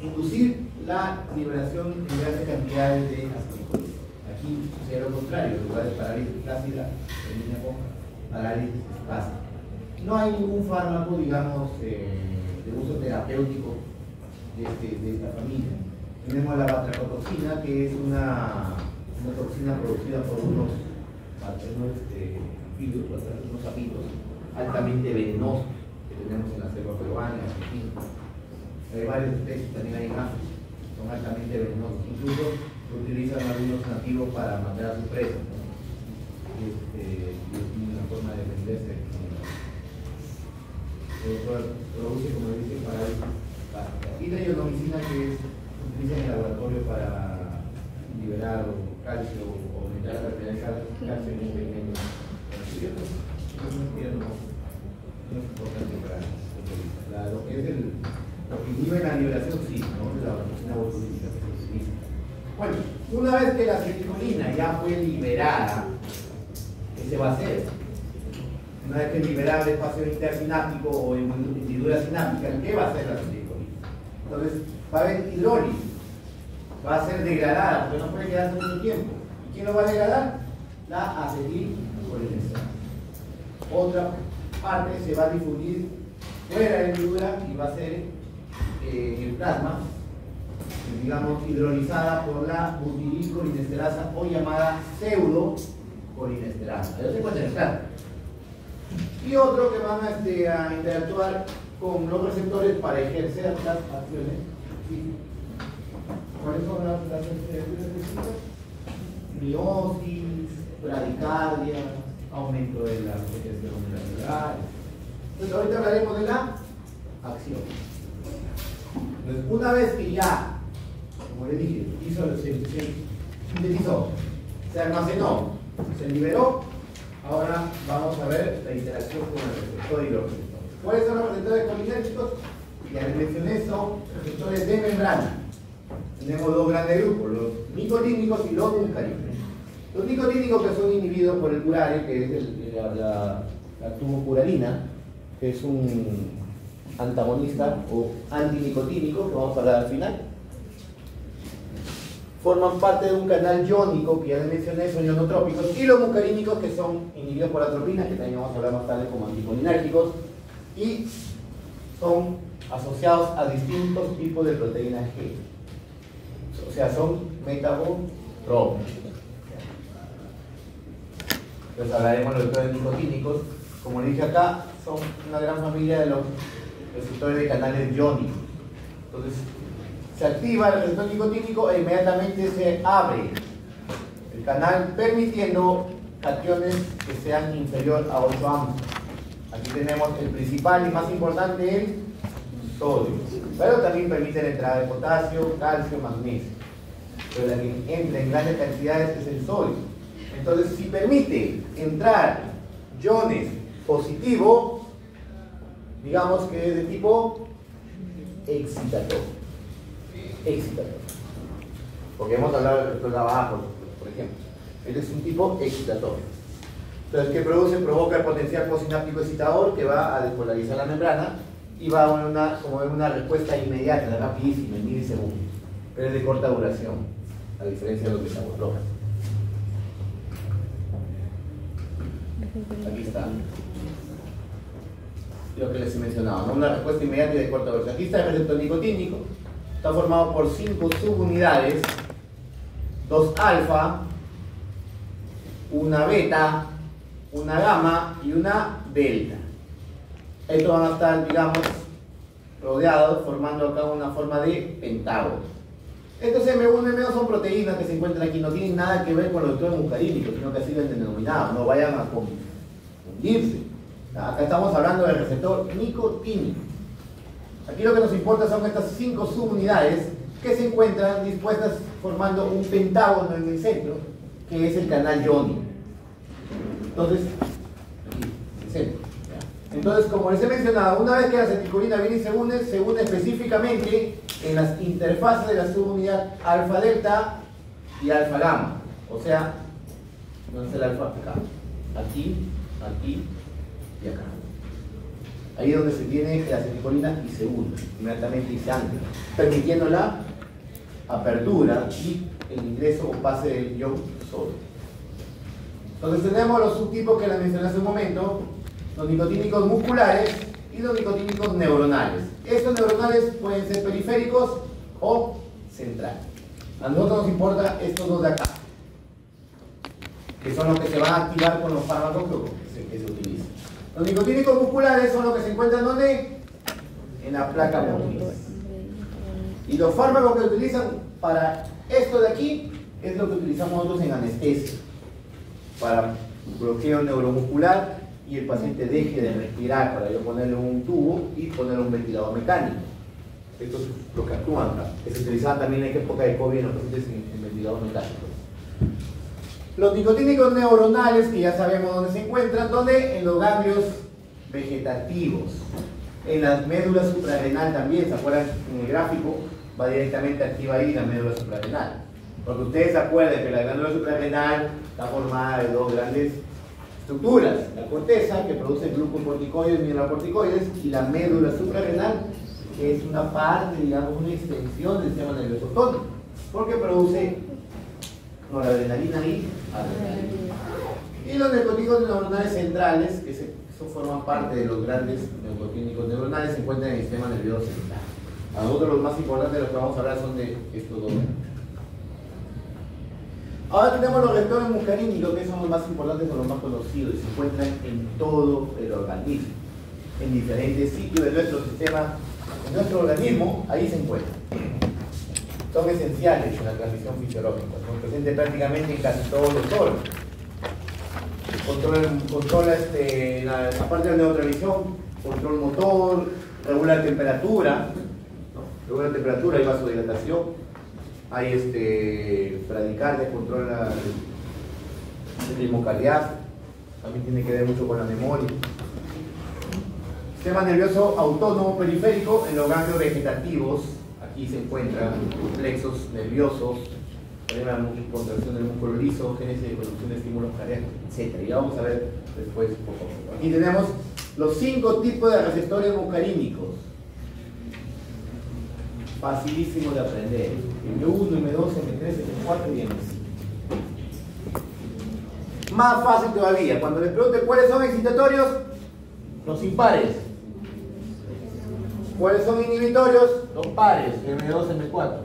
inducir la liberación en grandes cantidades de acetilcolina. Aquí sería lo contrario, en lugar de parálisis plácida, termina con parálisis espástica. No hay ningún fármaco, digamos, de uso terapéutico de esta familia. Tenemos la batracotoxina, que es una toxina producida por unos anfibios, unos sapitos altamente venenosos que tenemos en la selva peruana, en Argentina. Hay varias especies también hay en África, son altamente venenosos. Incluso lo utilizan algunos nativos para matar a sus presas, ¿no? Es una forma de defenderse. Produce, como dice, parálisis básica. Y la iodomicina, que se utiliza en el laboratorio para liberar calcio o aumentar la cantidad de calcio en un pigmento. No es importante para lo que es lo que inhibe la liberación, sí, ¿no? La toxina botulínica que se utiliza. Bueno, una vez que la acetilcolina ya fue liberada, ¿qué se va a hacer? Una vez que es liberada el espacio intersináptico o en hendidura sináptica, ¿qué va a hacer la acetilcolina? Entonces, va a haber hidrólisis, va a ser degradada, porque no puede quedarse mucho tiempo. ¿Y quién lo va a degradar? La acetilcolinesterasa. Otra parte se va a difundir fuera de la hendidura y va a ser el plasma, digamos, hidrolizada por la butililcolinesterasa o llamada pseudocolinesterasa. Ahí se encuentra en el plasma. Y otro que van a interactuar con los receptores para ejercer las acciones físicas. ¿Cuáles son las acciones físicas? Miosis, bradicardia, aumento de la protección cerebral. Entonces ahorita hablaremos de la acción. Entonces, una vez que ya, como les dije, se sintetizó, se almacenó, se liberó, ahora vamos a ver la interacción con el receptor y los receptores. ¿Cuáles son los receptores colinérgicos? Ya les mencioné, son receptores de membrana. Tenemos dos grandes grupos, los nicotínicos y los muscarínicos. Los nicotínicos que son inhibidos por el curare, que es la tubocurarina, que es un antagonista o antinicotínico, que vamos a hablar al final. forman parte de un canal iónico, que ya les mencioné, son ionotrópicos, y los muscarínicos, que son inhibidos por atropina, que también vamos a hablar más tarde como anticolinérgicos, y son asociados a distintos tipos de proteínas G. O sea, son metabotrópicos. Entonces hablaremos de los receptores nicotínicos. Como les dije acá, son una gran familia de los receptores de canales iónicos. Entonces, se activa el receptor nicotínico e inmediatamente se abre el canal, permitiendo cationes que sean inferior a 8 Angstrom. Aquí tenemos el principal y más importante, el sodio. Pero también permite la entrada de potasio, calcio, magnesio. Pero la que entra en grandes cantidades es el sodio. Entonces, si permite entrar iones positivos, digamos que es de tipo excitatorio. Porque hemos hablado del receptor de abajo, por ejemplo. Este es un tipo excitatorio. Entonces, ¿qué produce? Provoca el potencial postsináptico excitador, que va a despolarizar la membrana y va a como una respuesta inmediata, rapidísima, en milisegundos. Pero es de corta duración, a diferencia de los beta-bloqueadores. Aquí está lo que les he mencionado, ¿no? Una respuesta inmediata y de corta duración. Aquí está el receptor nicotínico. Está formado por 5 subunidades, 2 alfa, una beta, una gamma y una delta. Estos van a estar, digamos, rodeados, formando acá una forma de pentágono. Estos M1 y M2 son proteínas que se encuentran aquí, no tienen nada que ver con los receptores muscarínicos, sino que así lo han denominado, no vayan a confundirse. Acá estamos hablando del receptor nicotínico. Aquí lo que nos importa son estas 5 subunidades que se encuentran dispuestas formando un pentágono en el centro, que es el canal iónico. Entonces, aquí, el centro. Entonces, como les he mencionado, una vez que la acetilcolina viene y se une específicamente en las interfaces de la subunidad alfa-delta y alfa-gamma. O sea, ¿dónde está el alfa? Acá. Aquí, aquí y acá. Ahí es donde se tiene la acetilcolina y se une inmediatamente y se ancla, permitiendo la apertura y el ingreso o pase del ion sodio. Entonces tenemos los subtipos que les mencioné hace un momento, los nicotínicos musculares y los nicotínicos neuronales. Estos neuronales pueden ser periféricos o centrales. A nosotros nos importa estos dos de acá, que son los que se van a activar con los fármacos que se utilizan. Los nicotínicos musculares son los que se encuentran ¿dónde? En la placa motriz. Y los fármacos que utilizan para esto de aquí es lo que utilizamos nosotros en anestesia, para bloqueo neuromuscular y el paciente deje de respirar, para yo ponerle un tubo y ponerle un ventilador mecánico. Esto es lo que actúan, ¿no? Que se utilizaban también en época de COVID en los pacientes en ventilador mecánico. Los nicotínicos neuronales, que ya sabemos dónde se encuentran, ¿dónde? En los ganglios vegetativos. En la médula suprarrenal también, ¿se acuerdan? En el gráfico va directamente activa ahí la médula suprarrenal. Porque ustedes se acuerdan que la glándula suprarrenal está formada de dos grandes estructuras: la corteza, que produce glucocorticoides y mineralocorticoides, y la médula suprarrenal, que es una parte, digamos, una extensión del sistema nervioso autónomo, porque produce noradrenalina y adrenalina. Y los nicotínicos neuronales centrales, que forman parte de los grandes nicotínicos neuronales, se encuentran en el sistema nervioso central. A nosotros los más importantes de los que vamos a hablar son de estos dos. Ahora tenemos los receptores muscarínicos, que son los más importantes o los más conocidos, y se encuentran en todo el organismo, en diferentes sitios de nuestro sistema, en nuestro organismo, ahí se encuentran. Son esenciales en la transmisión fisiológica, son presentes prácticamente en casi todos los órganos. Controla la parte de la neutralización, control motor, regula la temperatura, ¿no? Regula la temperatura y vasodilatación. Hay bradicardia, controla el ritmo cardíaco, también tiene que ver mucho con la memoria. Sistema nervioso autónomo periférico en los ganglios vegetativos. Aquí se encuentran plexos nerviosos, contracción del músculo liso, génesis de producción de estímulos cardíacos, etc. Y vamos a ver después poco a poco. Aquí tenemos los 5 tipos de receptores muscarínicos. facilísimo de aprender. M1, M2, M3, M4 y M5. Más fácil todavía, cuando les pregunte cuáles son excitatorios, los impares. ¿Cuáles son inhibitorios? Los pares, M2, M4.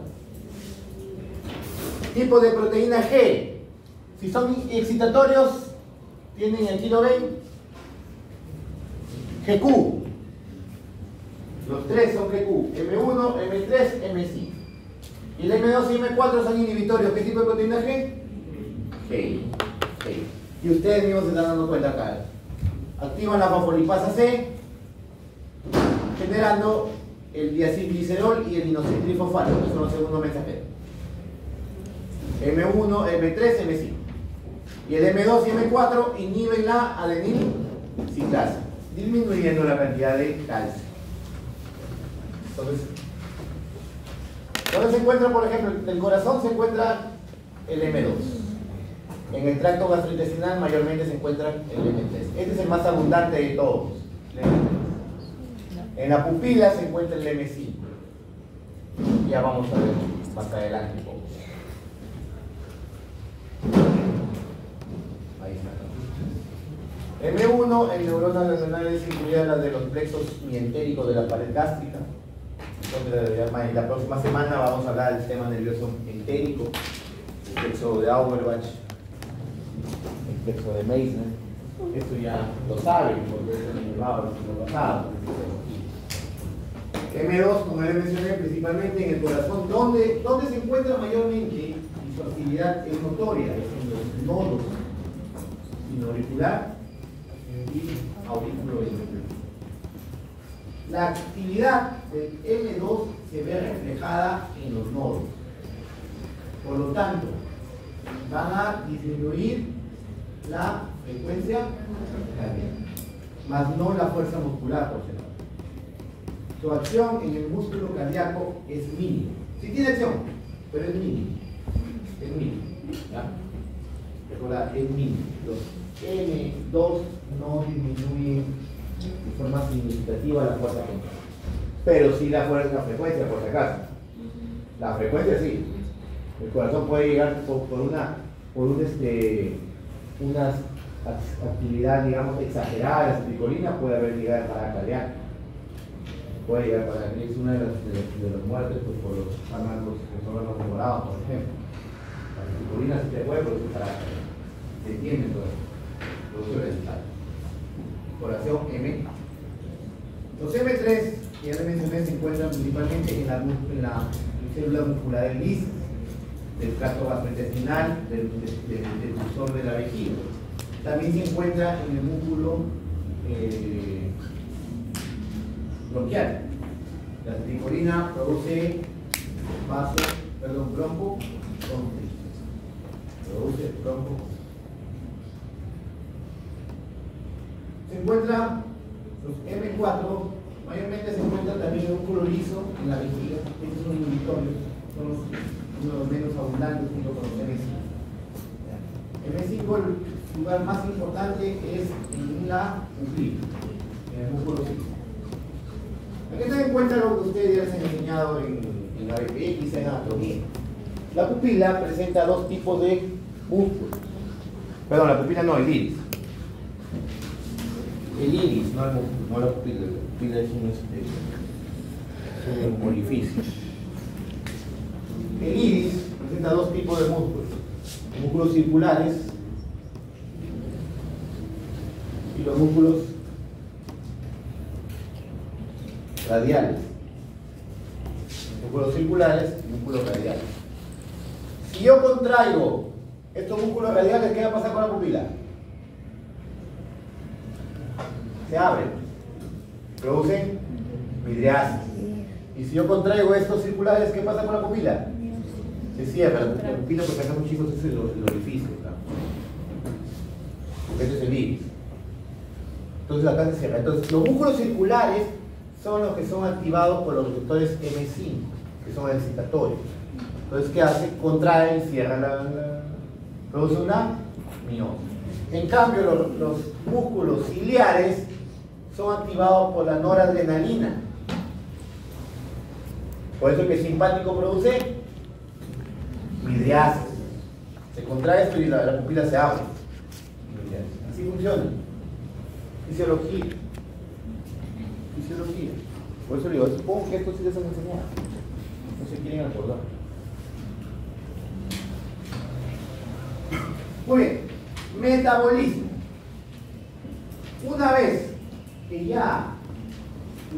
Tipos de proteína G. Si son excitatorios, tienen aquí lo ven, GQ. Los tres son GQ. M1, M3, M5. Y el M2 y M4 son inhibitorios. ¿Qué tipo de proteína G? G. Y ustedes mismos se están dando cuenta acá. Activan la fosfolipasa C, generando el diacilglicerol y el inocentrifosfato, que son los segundos mensajeros. M1, M3, M5. Y el M2 y M4 inhiben la adenilciclasa, disminuyendo la cantidad de calcio. Entonces, ¿dónde se encuentra, por ejemplo? En el corazón se encuentra el M2. En el tracto gastrointestinal mayormente se encuentra el M3. Este es el más abundante de todos, el M3. En la pupila se encuentra el M5. Ya vamos a ver más adelante un poco. Ahí está. M1 en neuronas renales incluidas las de los plexos mientéricos de la pared gástrica. Entonces, la próxima semana vamos a hablar del sistema nervioso entérico, el plexo de Auerbach, el plexo de Meissner. Esto ya lo saben porque es el lo pasado. M2, como les mencioné, principalmente en el corazón, ¿dónde se encuentra mayormente? Y su actividad es notoria, es en los nodos sinoauricular y auriculoventricular. La actividad del M2 se ve reflejada en los nodos. Por lo tanto, van a disminuir la frecuencia cardíaca, más no la fuerza muscular, por cierto. Su acción en el músculo cardíaco es mínima. Sí tiene acción, pero es mínima. Es mínima. ¿Ya? Recuerda, es mínima. Los M2 no disminuyen de forma significativa la fuerza muscular. Pero sí la frecuencia, por si acaso. La frecuencia sí. El corazón puede llegar por una actividad, digamos, exagerada de la citricolina, puede haber llegado a parada cardíaca. Puede llegar para que es una de las muertes pues, por los fármacos que son los demorados, por ejemplo. La citricolina sí se puede producir para se entiende todo eso. Producción resultado. Corazón M. Los M3, que ya les mencioné, se encuentran principalmente en la célula muscular del lis, del tracto gastrointestinal, del difusor de la vejiga. También se encuentra en el músculo bronquial. La citricolina produce bronco, produce bronco. Se encuentra los M4, mayormente se encuentra también el músculo liso en la vejiga. Estos son inhibitorios, son uno de los menos abundantes junto con los M5. M5, el lugar más importante es en la pupila, en el músculo liso. Hay que tener en cuenta lo que ustedes ya les han enseñado en la BPX, en anatomía. La pupila presenta dos tipos de músculos. Perdón, la pupila no, el iris. El iris, no el músculo, no la pupila. La pupila es un orificio. El iris presenta dos tipos de músculos. Músculos circulares y los músculos radiales. Músculos circulares y músculos radiales. Si yo contraigo estos músculos radiales, ¿qué va a pasar con la pupila? Se abren, producen midriasis. Y si yo contraigo estos circulares, ¿qué pasa con la pupila? Se cierra. La pupila, porque acá muy chicos, es el orificio, ¿no? Este es el iris. Entonces acá se cierra. Entonces los músculos circulares son los que son activados por los receptores M5, que son excitatorios. Entonces, ¿qué hace? Contrae y cierra produce una miosis. En cambio, los músculos ciliares son activados por la noradrenalina. Por eso que simpático produce midriasis. Se contrae esto y la pupila se abre. Así funciona. Fisiología. Fisiología. Por eso digo, supongo que esto sí les han enseñado. No se quieren acordar. Muy bien. Metabolismo. Una vez que ya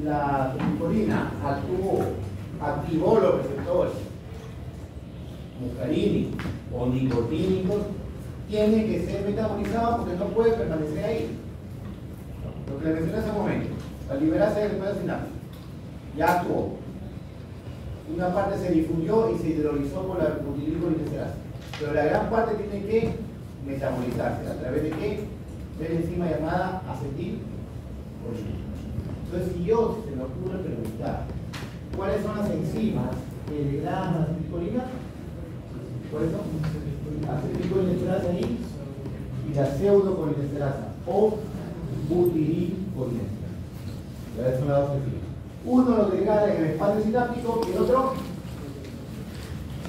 la acetilcolina activó los receptores muscarínicos o nicotínicos, tiene que ser metabolizado porque no puede permanecer ahí. Lo que le mencioné hace un momento, al liberarse del espacio sináptico, ya actuó. Una parte se difundió y se hidrolizó por la butirilicolinesteasa, pero la gran parte tiene que metabolizarse. ¿A través de qué? De la enzima llamada acetilcolina. Entonces, si yo se me ocurre preguntar cuáles son las enzimas que degradan la acetilcolina, por eso, acetilcolinesterasa ahí y la pseudocolinesterasa o butirilicolinesteasa. Ya son las dos enzimas. Uno lo degrada en el espacio sináptico y el otro,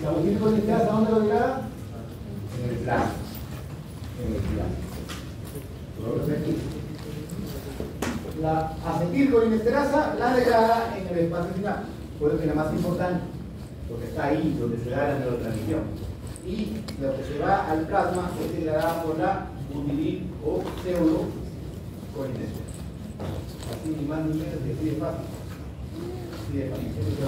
la butirilicolinesteasa, ¿dónde lo degrada? En el plasma. En el plasma. La acetilcolinesterasa la degrada en el espacio sináptico, por eso que es la más importante, porque está ahí donde se da la neurotransmisión. Y lo que se va al plasma es degradada por la butiril o pseudocolinesterasa. Así ni más ni menos, que así de fácil. Así de fácil. Eso es lo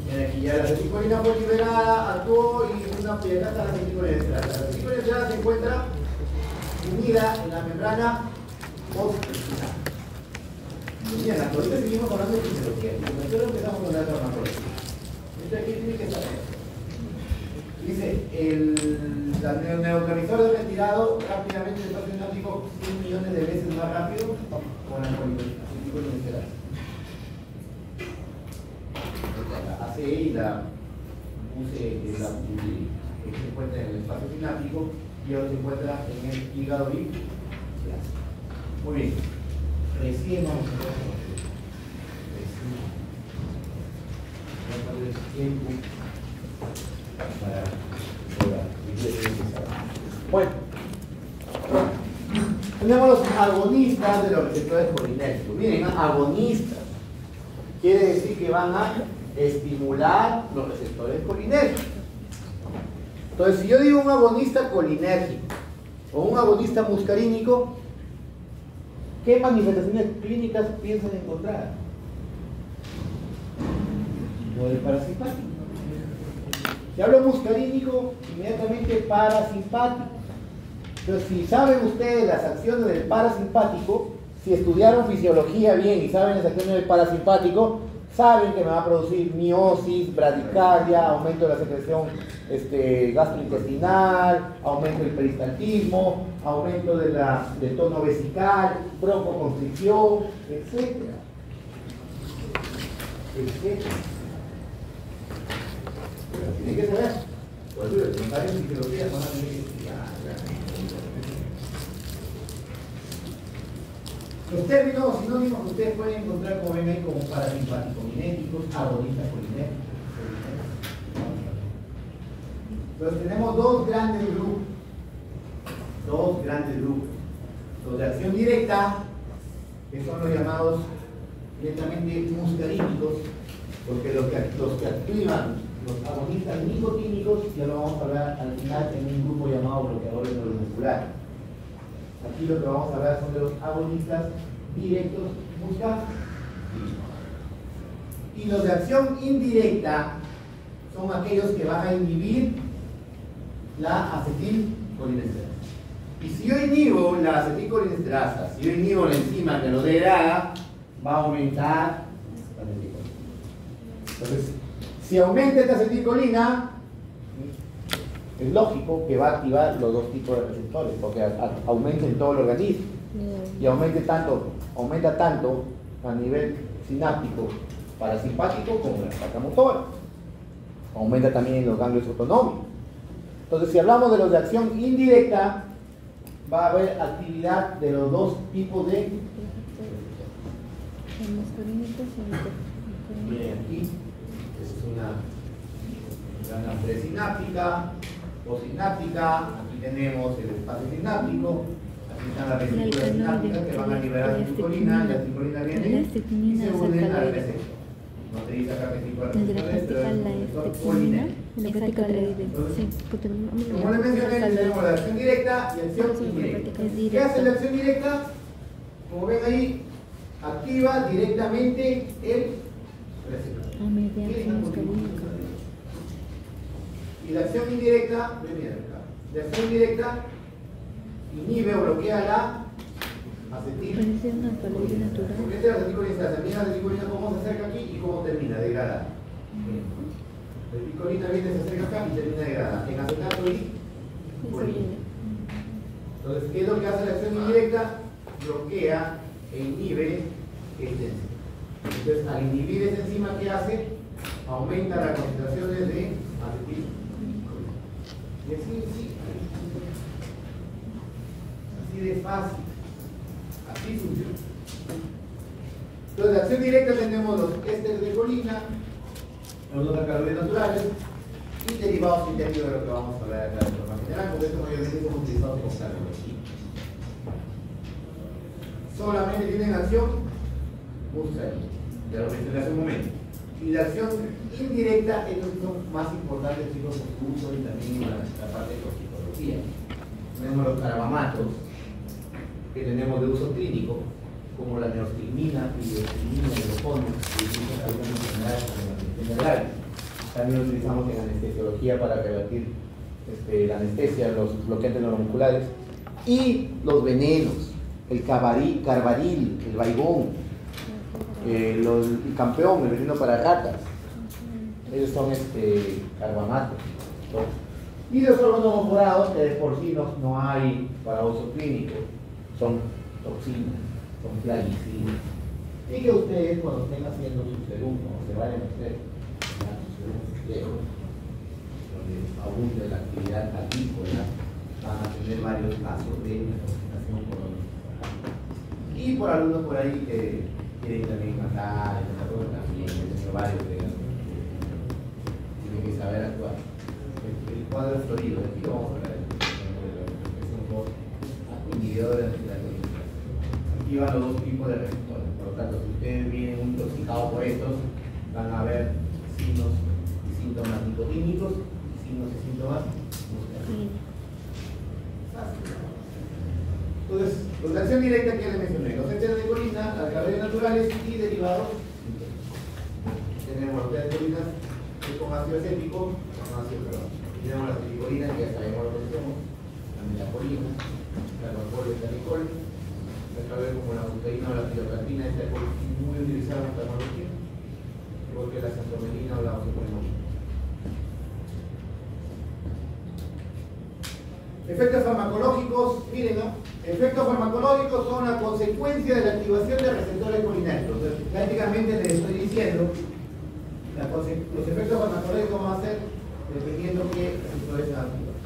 que aquí ya la acetilcolina fue liberada, actuó y una piedra está la acetilcolinesterasa. La acetilcolinesterasa se encuentra unida en la membrana postintestinal. Bien, hasta ahorita seguimos hablando de fisiología. Nosotros empezamos con la farmacología. Esto aquí tiene que saber. Dice, el neurotransmisor es retirado rápidamente del espacio sináptico 100 millones de veces más rápido con la acetilcolinesterasa. ACE y la UCE, que es la que se encuentra en el espacio sináptico y ahora se encuentra en el hígado y plasma. Muy bien. Recién vamos a ver tiempo para bueno, tenemos los agonistas de los receptores colinérgicos. Miren, agonistas quiere decir que van a estimular los receptores colinérgicos. Entonces, si yo digo un agonista colinérgico o un agonista muscarínico, ¿qué manifestaciones clínicas piensan encontrar? Lo del parasimpático. Si hablo muscarínico, inmediatamente parasimpático. Entonces, si saben ustedes las acciones del parasimpático, si estudiaron fisiología bien y saben las acciones del parasimpático, saben que me va a producir miosis, bradicardia, aumento de la secreción gastrointestinal, aumento del peristaltismo, aumento del tono vesical, broncoconstricción, etc. Pero tienen que saber. Por eso los comentarios en fisiología van a tener que estudiar. Los términos sinónimos que ustedes pueden encontrar, como ven ahí, como parasimpáticos miméticos, agonistas colinérgicos. Entonces tenemos dos grandes grupos. Los de acción directa, que son los llamados directamente muscarínicos, porque los que activan los agonistas nicotínicos, ya lo vamos a hablar al final en un grupo llamado bloqueadores neuromusculares. Aquí lo que vamos a hablar son de los agonistas directos muscarínicos. Y los de acción indirecta son aquellos que van a inhibir la acetilcolinesterasa. Y si yo inhibo la acetilcolinesterasa, si yo inhibo la enzima que lo degrada, va a aumentar la acetilcolina. Entonces, si aumenta esta acetilcolina, es lógico que va a activar los dos tipos de receptores, porque aumenta en todo el organismo. Y aumenta tanto a nivel sináptico parasimpático como la placa motora. Aumenta también en los ganglios autonómicos. Entonces, si hablamos de los de acción indirecta, va a haber actividad de los dos tipos de Miren aquí, es una gana presináptica, postsináptica, aquí tenemos el espacio sináptico, aquí están las vesículas sinápticas que van a liberar acetilcolina, y la acetilcolina viene y se unen al receptor. No te dice acá vesículas receptores, pero son polinéticos. Como les mencioné, tenemos la acción directa y acción indirecta. ¿Qué hace la acción directa? Como ven ahí, activa directamente el receptor. Y la acción indirecta, la acción indirecta inhibe o bloquea la acetilcolina. Porque esta es la acetilcolina, cómo se acerca aquí y cómo termina, degradada. La acetilcolina viene, se acerca acá y termina degradada. En acetato y colina. Entonces, ¿qué es lo que hace la acción indirecta? Bloquea e inhibe esta enzima. Entonces, al inhibir esta enzima, ¿qué hace? Aumenta las concentraciones de acetilcolina. Y así de fácil. Así funciona. Entonces, la acción directa tenemos los ésteres de colina, los dos alcaloides naturales y derivados sintéticos de lo que vamos a hablar acá de forma general, porque esto mayormente son utilizados como carbonos. Solamente tienen acción muscarínica, ya lo mencioné hace un momento. Y la acción indirecta es lo que son más importantes, chicos, en su uso y también en la parte de toxicología. Tenemos los carbamatos que tenemos de uso clínico, como la neostigmina, piridoximina, hidrofonos, que utilizan algunas enfermedades como la anestesia del aire. También lo utilizamos en anestesiología para revertir la anestesia, los bloqueantes neuromusculares. Y los venenos, el carbaril, el baigón, el campeón, el veneno para ratas. Ellos son carbamatos. Y los órganos morados, que de por sí no hay para uso clínico, son toxinas, son plaguicidas. Y que ustedes, cuando estén haciendo su serum, o se vayan a hacer su serum donde abunde la actividad agrícola, van a tener varios casos de intoxicación por otros. Y por algunos por ahí que quieren también matar, también he tenido varios de tienen que saber actuar. El cuadro florido, aquí lo vamos a hablar de son inhibidores de la toxicidad. Aquí van los dos tipos de receptores, por lo tanto, si ustedes vienen intoxicados por estos, van a ver signos y síntomas nicotínicos y signos y síntomas musculares. Entonces, los de acción directa que ya les mencioné, los ésteres de colina, alcaloides naturales y derivados. Tenemos los de colinas con ácido acético, tenemos la acetilcolina, que ya sabemos lo que hacemos, la melacolina, la alcohol, el alcohol, como la butaína o la tirocatina, esta es muy utilizada en oftalmología, igual que la centromelina o la ozoponemona. Efectos farmacológicos, miren, ¿no? Efectos farmacológicos son la consecuencia de la activación de receptores colinérgicos. Prácticamente les estoy diciendo, los efectos farmacológicos van a ser dependiendo qué receptores se activan.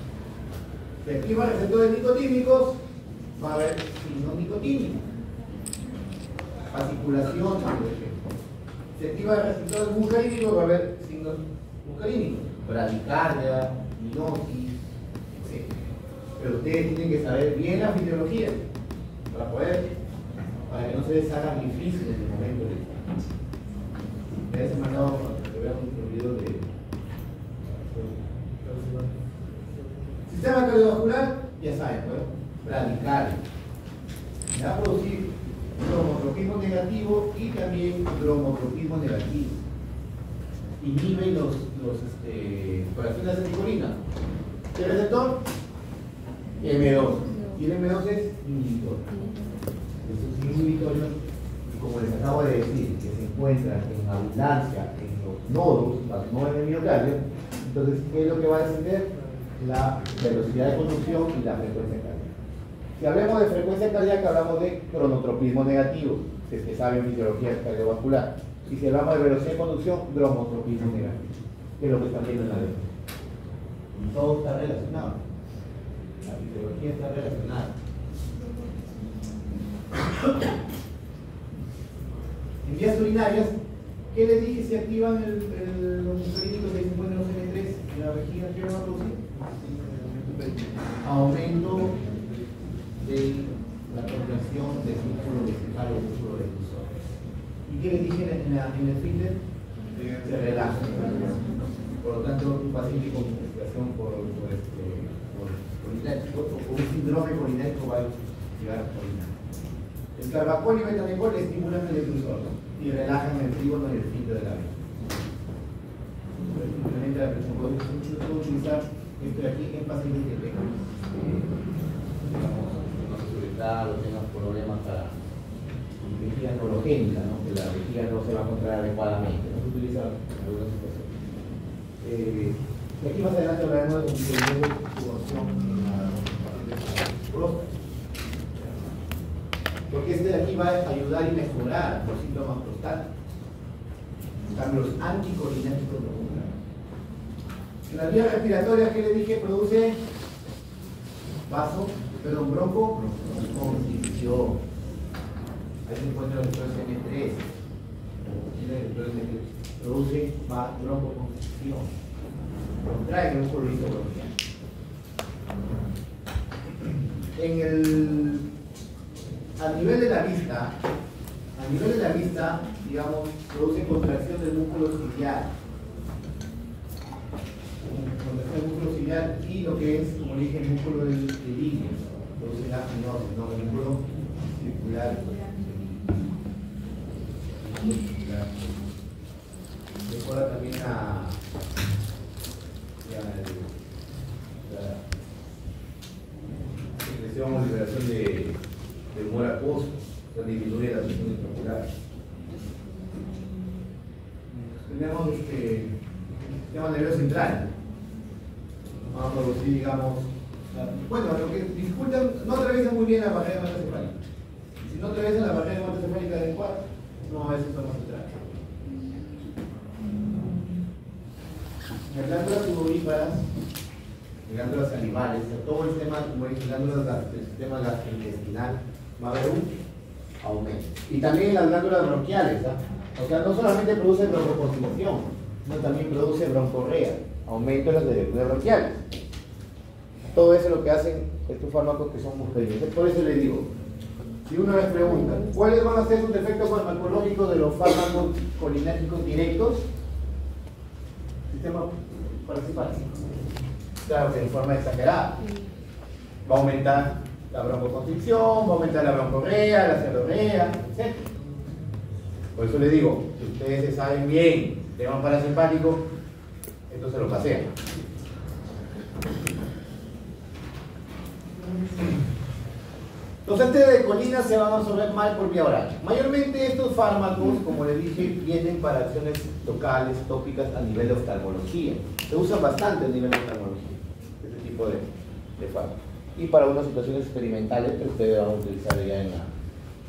Si activan receptores nicotínicos, va a haber signos nicotínicos. Fasciculación, por ejemplo. Si activa receptores muscarínicos, va a haber signos muscarínicos. Bradicardia, miosis, etc. Pero ustedes tienen que saber bien la fisiología para que no se les haga difícil en el momento de ya se mandado que vean un video de sistema cardiovascular, ya saben, ¿no? Bradicardia. Va a producir bromotropismo negativo y también bromotropismo negativo. Inhiben los corazones de acetilcolina. ¿Qué receptor? M2. Y el M2 es inhibitor. Estos inhibitorios, como les acabo de decir, que se encuentran en abundancia en los nodos, no en el miocardio, entonces, ¿qué es lo que va a descender? La velocidad de conducción y la frecuencia cardíaca. Si hablamos de frecuencia cardíaca, hablamos de cronotropismo negativo, si es que saben fisiología cardiovascular. Y si hablamos de velocidad de conducción, bromotropismo negativo, que es lo que están viendo en la ley. Y todo está relacionado. La fisiología está relacionada. En vías urinarias, ¿qué les dije? Se activan los musculínicos que se encuentran en los N3 en la vejiga. ¿Qué va a producir? Aumento de la contracción del músculo vesical o músculo reclusor. ¿Y qué les dije en el esfínter? Se relaja. Por lo tanto, un paciente con constipación por colinérgico o con un síndrome colinérgico va a llegar a orinar. El carbacol y metanecol estimulan el reclusor, ¿no? Y relajan el trígono y el esfínter de la vena. Simplemente la presión puedo utilizar esto de aquí en pacientes que tengan no seguridad o tengan problemas para vejiga neurogénica, ¿no? Que la vejiga no se va a contraer adecuadamente. No se utiliza en algunas situaciones. Y aquí más adelante hablaremos de un periodo de incubación en la próstata. Porque este de aquí va a ayudar y mejorar los síntomas prostáticos. En cambio, los anticolinérgicos no funcionan. En la vía respiratoria, ¿qué le dije? Produce broncoconstricción. Ahí se encuentra el receptor M3. Produce broncoconstricción. Contrae el músculo bronquial. A nivel de la vista, digamos, produce contracción del músculo ciliar. Contracción del músculo ciliar y lo que es, como dije, el músculo del iris, produce la fibrosis, ¿no? El músculo circular. Mejora también la secreción o liberación de humor acuoso, o sea, disminuye la presión intraocular. Tenemos sistema nervioso central. Vamos a producir, digamos, bueno, lo que dificultan, no atraviesan muy bien la barrera hematocefálica. Si no atraviesan la barrera hematocefálica adecuada, no es sistema central. Las glándulas sudoríparas, glándulas salivales, todo el sistema, como dije, glándulas del sistema gastrointestinal, va a haber un aumento. Y también las glándulas bronquiales, ¿eh? O sea, no solamente produce broncoconstricción, sino también produce broncorrea, aumento de las derivas bronquiales. Todo eso es lo que hacen estos fármacos que son muscarínicos. Por eso les digo, si uno les pregunta, ¿cuáles van a ser sus efectos farmacológicos de los fármacos colinérgicos directos? Sistema parasimpático. Claro que en forma exagerada. Va a aumentar la broncoconstricción, va a aumentar la broncorrea, la cefalorrea, etc. Por eso les digo, si ustedes se saben bien tema parasimpático, esto se lo pasean. Los ésteres de colina se van a absorber mal por vía oral. Mayormente estos fármacos, como les dije, vienen para acciones locales, tópicas a nivel de oftalmología. Se usan bastante a nivel de oftalmología, este tipo de fármacos. Y para unas situaciones experimentales que ustedes van a utilizar ya en la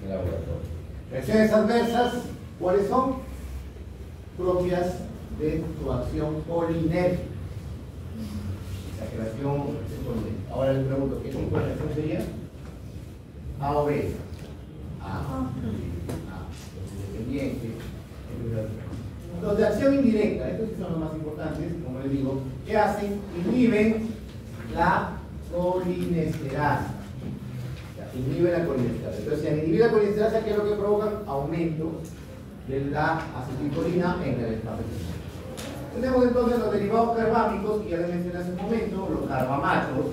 laboratorio. Reacciones adversas, ¿cuáles son? Propias de su acción colinérgica. Exageración, colinérgica. Ahora les pregunto, ¿qué tipo de reacción sería? A o B. Independiente. Los de acción indirecta, estos sí son los más importantes, como les digo, ¿qué hacen? Inhiben la colinesterasa. Inhiben la colinesterasa. Entonces, al inhibir la colinesterasa, ¿qué es lo que provoca? Aumento de la acetilcolina en el espacio. Tenemos entonces los derivados carbámicos, que ya les mencioné hace un momento, los carbamatos.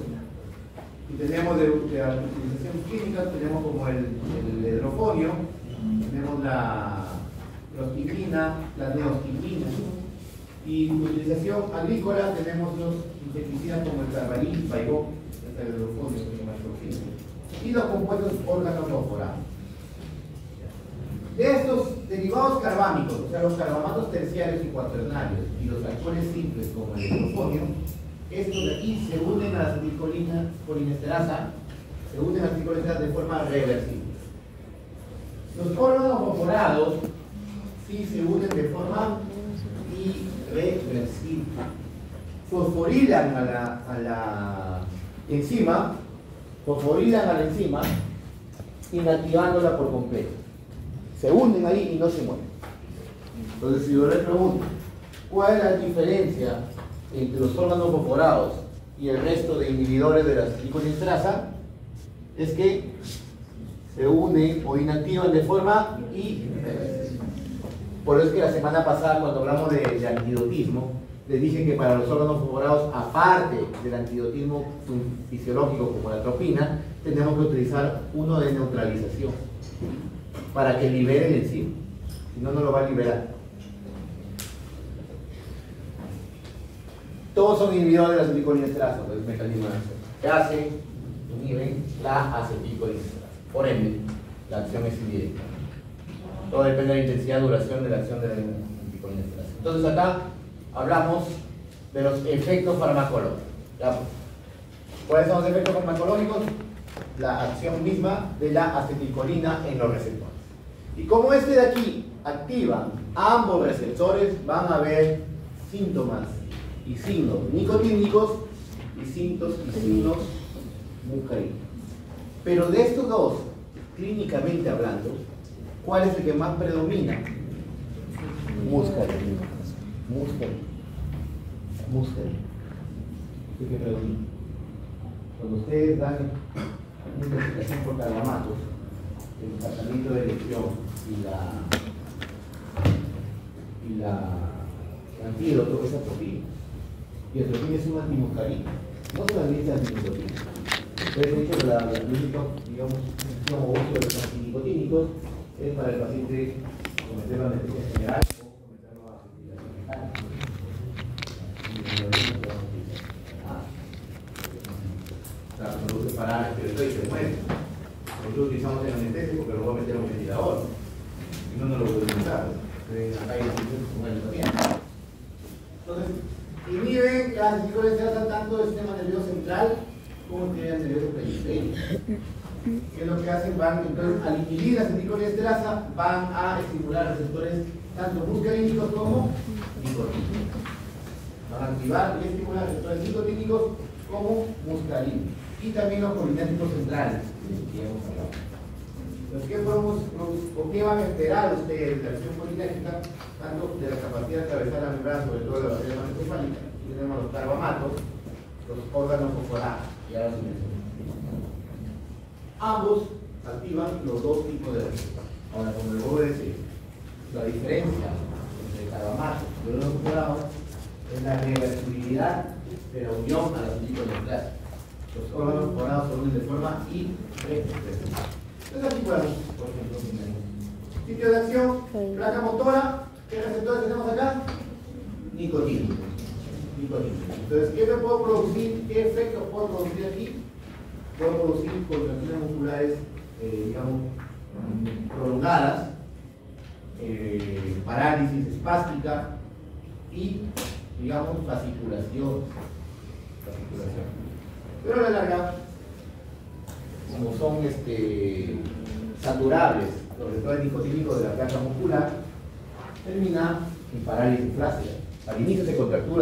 Y tenemos de utilización química, tenemos como el hidrofonio, tenemos la prostigmina, la neostigmina. Y utilización agrícola tenemos los insecticidas como el carbalín, baigón, el hidrofonio, y los compuestos organofosforados. De estos derivados carbámicos, o sea, los carbamatos terciarios y cuaternarios, y los alcoholes simples como el hidrofonio, estos de aquí se unen a la acetilcolinesterasa, de forma reversible. Los organofosforados sí se unen de forma irreversible. Fosforilan a la enzima, inactivándola por completo. se hunden ahí y no se mueven. Entonces, si yo les pregunto, ¿cuál es la diferencia entre los órganos fosforados y el resto de inhibidores de la aceticolinsterasa? Es que se unen o inactivan de forma irreversible. Por eso es que la semana pasada, cuando hablamos de antidotismo, les dije que para los órganos fosforados, aparte del antidotismo fisiológico como la atropina, tenemos que utilizar uno de neutralización para que libere el enzima, si no, no lo va a liberar. Todos son inhibidores de la aceticolinsterasa, pues el mecanismo de acción. ¿Qué hace? Inhiben la aceticolinsterasa. Por ende, la acción es indirecta. Todo depende de la intensidad y duración de la acción de la aceticolinsterasa. Entonces acá hablamos de los efectos farmacológicos. ¿Ya? ¿Cuáles son los efectos farmacológicos? La acción misma de la acetilcolina en los receptores. Y como este de aquí activa ambos receptores, van a haber síntomas y signos nicotínicos y signos muscarínicos. Pero de estos dos, clínicamente hablando, ¿cuál es el que más predomina? Muscarínico. ¿Qué predomina? Cuando ustedes dan una investigación por carbamatos, el tratamiento de elección y el antídoto es atropina. Y atropina es un antimuscarínico. No solamente antinicotínico. Ustedes han dicho que la única, digamos, uso de los antinicotínicos es para el paciente someterlo a anestesia general o someterlo a ventilación mecánica. O sea, produce parálisis y se muere. Nosotros utilizamos el anestésico, pero lo voy a meter a un ventilador. Si no, no lo puedo utilizar. Acá hay distinciones con él también. Entonces, inhiben la aceticolinsterasa tanto el sistema nervioso central como el sistema nervioso periférico. ¿Qué es lo que hacen? Entonces, al inhibir la aceticolinsterasa, van a estimular receptores tanto muscarínicos como nicotínicos. Van a activar y estimular receptores nicotínicos como muscarínicos. Y también los colinéticos centrales, que hemos hablado. Entonces, ¿por qué van a esperar ustedes de la acción colinética, tanto de la capacidad de atravesar la membrana, sobre todo de la barrera hematoencefálica? Tenemos los carbamatos, los órganos fosforados, y ahora se mencionan. Ambos activan los dos tipos de receptores. Ahora, como les voy a decir, la diferencia entre carbamatos y órganos fosforados es la reversibilidad de la unión a la aceticolinsterasa. Los órganos fosforados se unen de forma irreversible. Entonces aquí podemos, por ejemplo, sitio de acción, placa motora. ¿Qué receptores tenemos acá? Nicotínicos. Entonces, ¿qué me puedo producir? ¿Qué efectos puedo producir aquí? Puedo producir contracciones musculares, digamos, prolongadas, parálisis espástica y, digamos, fasciculación. Pero a la larga, como son saturables los receptores nicotínicos de la placa muscular, termina en parálisis flácida. Al inicio se contractura